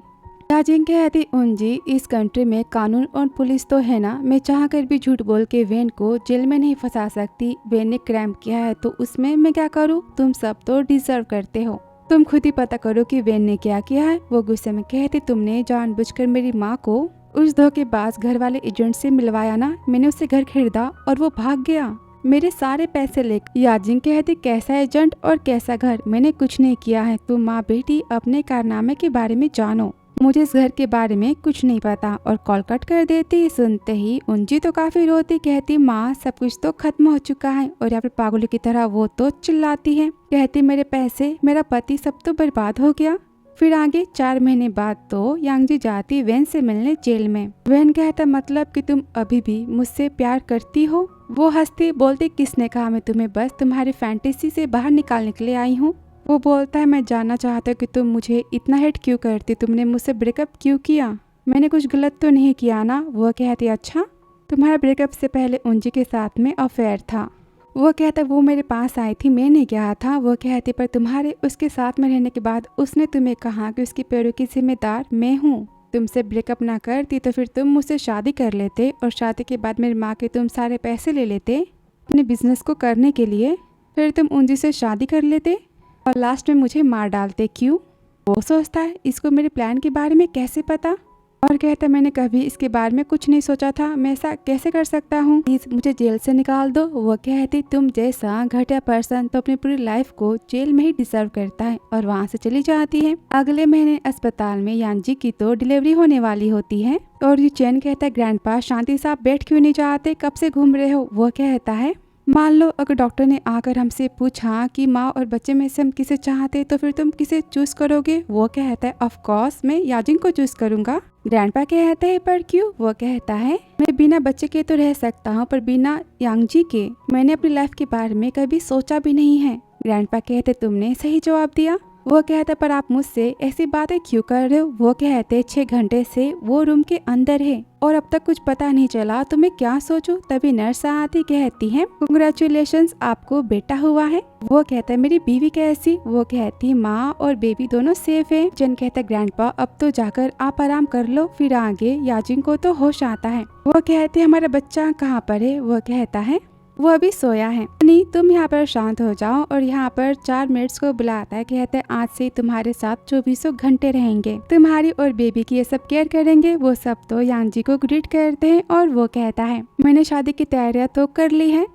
Speaker 1: याजिंग कहती उंजी इस कंट्री में कानून और पुलिस तो है ना, मैं चाह कर भी झूठ बोल के वेन को जेल में नहीं फंसा सकती, वेन ने क्राइम किया है तो उसमें मैं क्या करूँ, तुम सब तो डिजर्व करते हो, तुम खुद ही पता करो कि वेन ने क्या किया है। वो गुस्से में कहती तुमने जानबूझकर मेरी माँ को उस धोखेबाज घर वाले एजेंट से मिलवाया ना, मैंने उससे घर खरीदा और वो भाग गया मेरे सारे पैसे लेकर। याजिंग कहती कैसा एजेंट और कैसा घर, मैंने कुछ नहीं किया है, तुम माँ बेटी अपने कारनामे के बारे में जानो, मुझे इस घर के बारे में कुछ नहीं पता। और कॉल कट कर देती। सुनते ही उंजी तो काफी रोती, कहती माँ सब कुछ तो खत्म हो चुका है। और यहाँ पर पागलों की तरह वो तो चिल्लाती है, कहती मेरे पैसे मेरा पति सब तो बर्बाद हो गया। फिर आगे 4 महीने बाद तो यांगजी जाती वेन से मिलने जेल में। वेन कहता मतलब कि तुम अभी भी मुझसे प्यार करती हो। वो हंसती बोलती किसने कहा, मैं तुम्हें बस तुम्हारी फैंटेसी से बाहर निकालने के लिए आई हूँ। वो बोलता है मैं जानना चाहता हूँ कि तुम मुझे इतना हेट क्यों करती, तुमने मुझसे ब्रेकअप क्यों किया, मैंने कुछ गलत तो नहीं किया ना। वो कहती अच्छा तुम्हारा ब्रेकअप से पहले उंजी के साथ में अफेयर था। वो कहता वो मेरे पास आई थी, मैंने कहा था। वो कहती पर तुम्हारे उसके साथ में रहने के बाद उसने तुम्हें कहा कि उसकी पैरों की जिम्मेदार मैं हूँ। तुमसे ब्रेकअप ना करती तो फिर तुम मुझसे शादी कर लेते और शादी के बाद मेरी माँ के तुम सारे पैसे ले लेते अपने बिजनेस को करने के लिए। फिर तुम उनजी से शादी कर लेते और लास्ट में मुझे मार डालते। क्यों? वो सोचता है इसको मेरे प्लान के बारे में कैसे पता, और कहता मैंने कभी इसके बारे में कुछ नहीं सोचा था, मैं ऐसा कैसे कर सकता हूँ, प्लीज मुझे जेल से निकाल दो। वो कहती तुम जैसा घटिया पर्सन तो अपनी पूरी लाइफ को जेल में ही डिजर्व करता है, और वहाँ से चली जाती है। अगले महीने अस्पताल में यांजी की तो डिलीवरी होने वाली होती है और यूचेन कहता है ग्रैंडपा शांति से आप बैठ क्यों नहीं जाते, कब से घूम रहे हो। वो कहता है मान लो अगर डॉक्टर ने आकर हमसे पूछा कि माँ और बच्चे में से हम किसे चाहते तो फिर तुम किसे चूज करोगे। वो कहता है ऑफ कोर्स मैं याजिन को चूज करूंगा। ग्रैंडपा कहते हैं पर क्यों। वो कहता है मैं बिना बच्चे के तो रह सकता हूँ पर बिना यांगजी के मैंने अपनी लाइफ के बारे में कभी सोचा भी नहीं है। ग्रैंडपा कहते तुमने सही जवाब दिया। वो कहता पर आप मुझसे ऐसी बातें क्यों कर रहे हो। वो कहते 6 घंटे से वो रूम के अंदर है और अब तक कुछ पता नहीं चला तो मैं क्या सोचूं। तभी नर्स आती कहती है कांग्रेचुलेशंस आपको बेटा हुआ है। वो कहता है मेरी बीवी कैसी। वो कहती माँ और बेबी दोनों सेफ है। जन कहता ग्रैंडपा अब तो जाकर आप आराम कर लो, फिर आगे याजिन को तो होश आता है। वो कहते हमारा बच्चा कहाँ पर है। वो कहता है वो अभी सोया है। नहीं तुम यहाँ पर शांत हो जाओ, और यहाँ पर 4 मिनट्स को बुलाता है। कहते हैं आज से तुम्हारे साथ 24 घंटे रहेंगे, तुम्हारी और बेबी की ये सब केयर करेंगे। वो सब तो यांजी को ग्रीट करते हैं और वो कहता है मैंने शादी की तैयारियां तो कर ली है।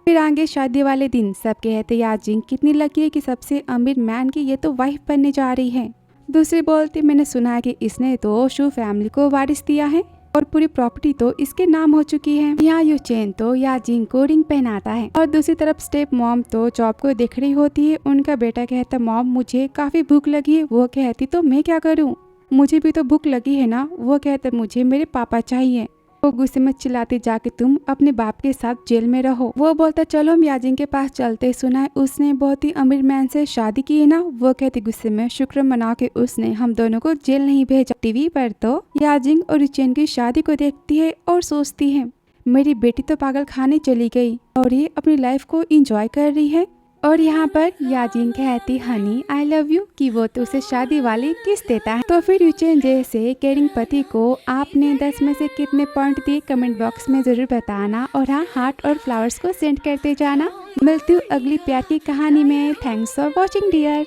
Speaker 1: फिर आगे शादी वाले दिन सब कहते याजिंग कितनी लकी है कि सबसे अमीर मैन की ये तो वाइफ बनने जा रही है। दूसरी बोलती मैंने सुना है कि इसने तो शू फैमिली को वारिस दिया है और पूरी प्रॉपर्टी तो इसके नाम हो चुकी है। यहाँ यूचेन तो याजिंग को रिंग पहनाता है और दूसरी तरफ स्टेप मॉम तो जॉब को देख रही होती है। उनका बेटा कहता मॉम मुझे काफी भूख लगी है। वो कहती तो मैं क्या करूँ, मुझे भी तो भूख लगी है ना। वो कहते मुझे मेरे पापा चाहिए। वो गुस्से में चिल्लाती जाके तुम अपने बाप के साथ जेल में रहो। वो बोलता चलो हम याजिंग के पास चलते, सुना है उसने बहुत ही अमीर मैन से शादी की है ना। वो कहती गुस्से में शुक्र मना के उसने हम दोनों को जेल नहीं भेजा। टीवी पर तो याजिंग और यूचेन की शादी को देखती है और सोचती है मेरी बेटी तो पागल खाने चली गई और ये अपनी लाइफ को एंजॉय कर रही है। और यहाँ पर याजिंग कहती हनी आई लव यू कि वो तो उसे शादी वाली किस देता है। तो फिर यूचेन जैसे केयरिंग पति को आपने 10 में से कितने पॉइंट दिए कमेंट बॉक्स में जरूर बताना, और हाँ हार्ट और फ्लावर्स को सेंड करते जाना। मिलती हूँ अगली प्यार की कहानी में। Thanks for watching dear.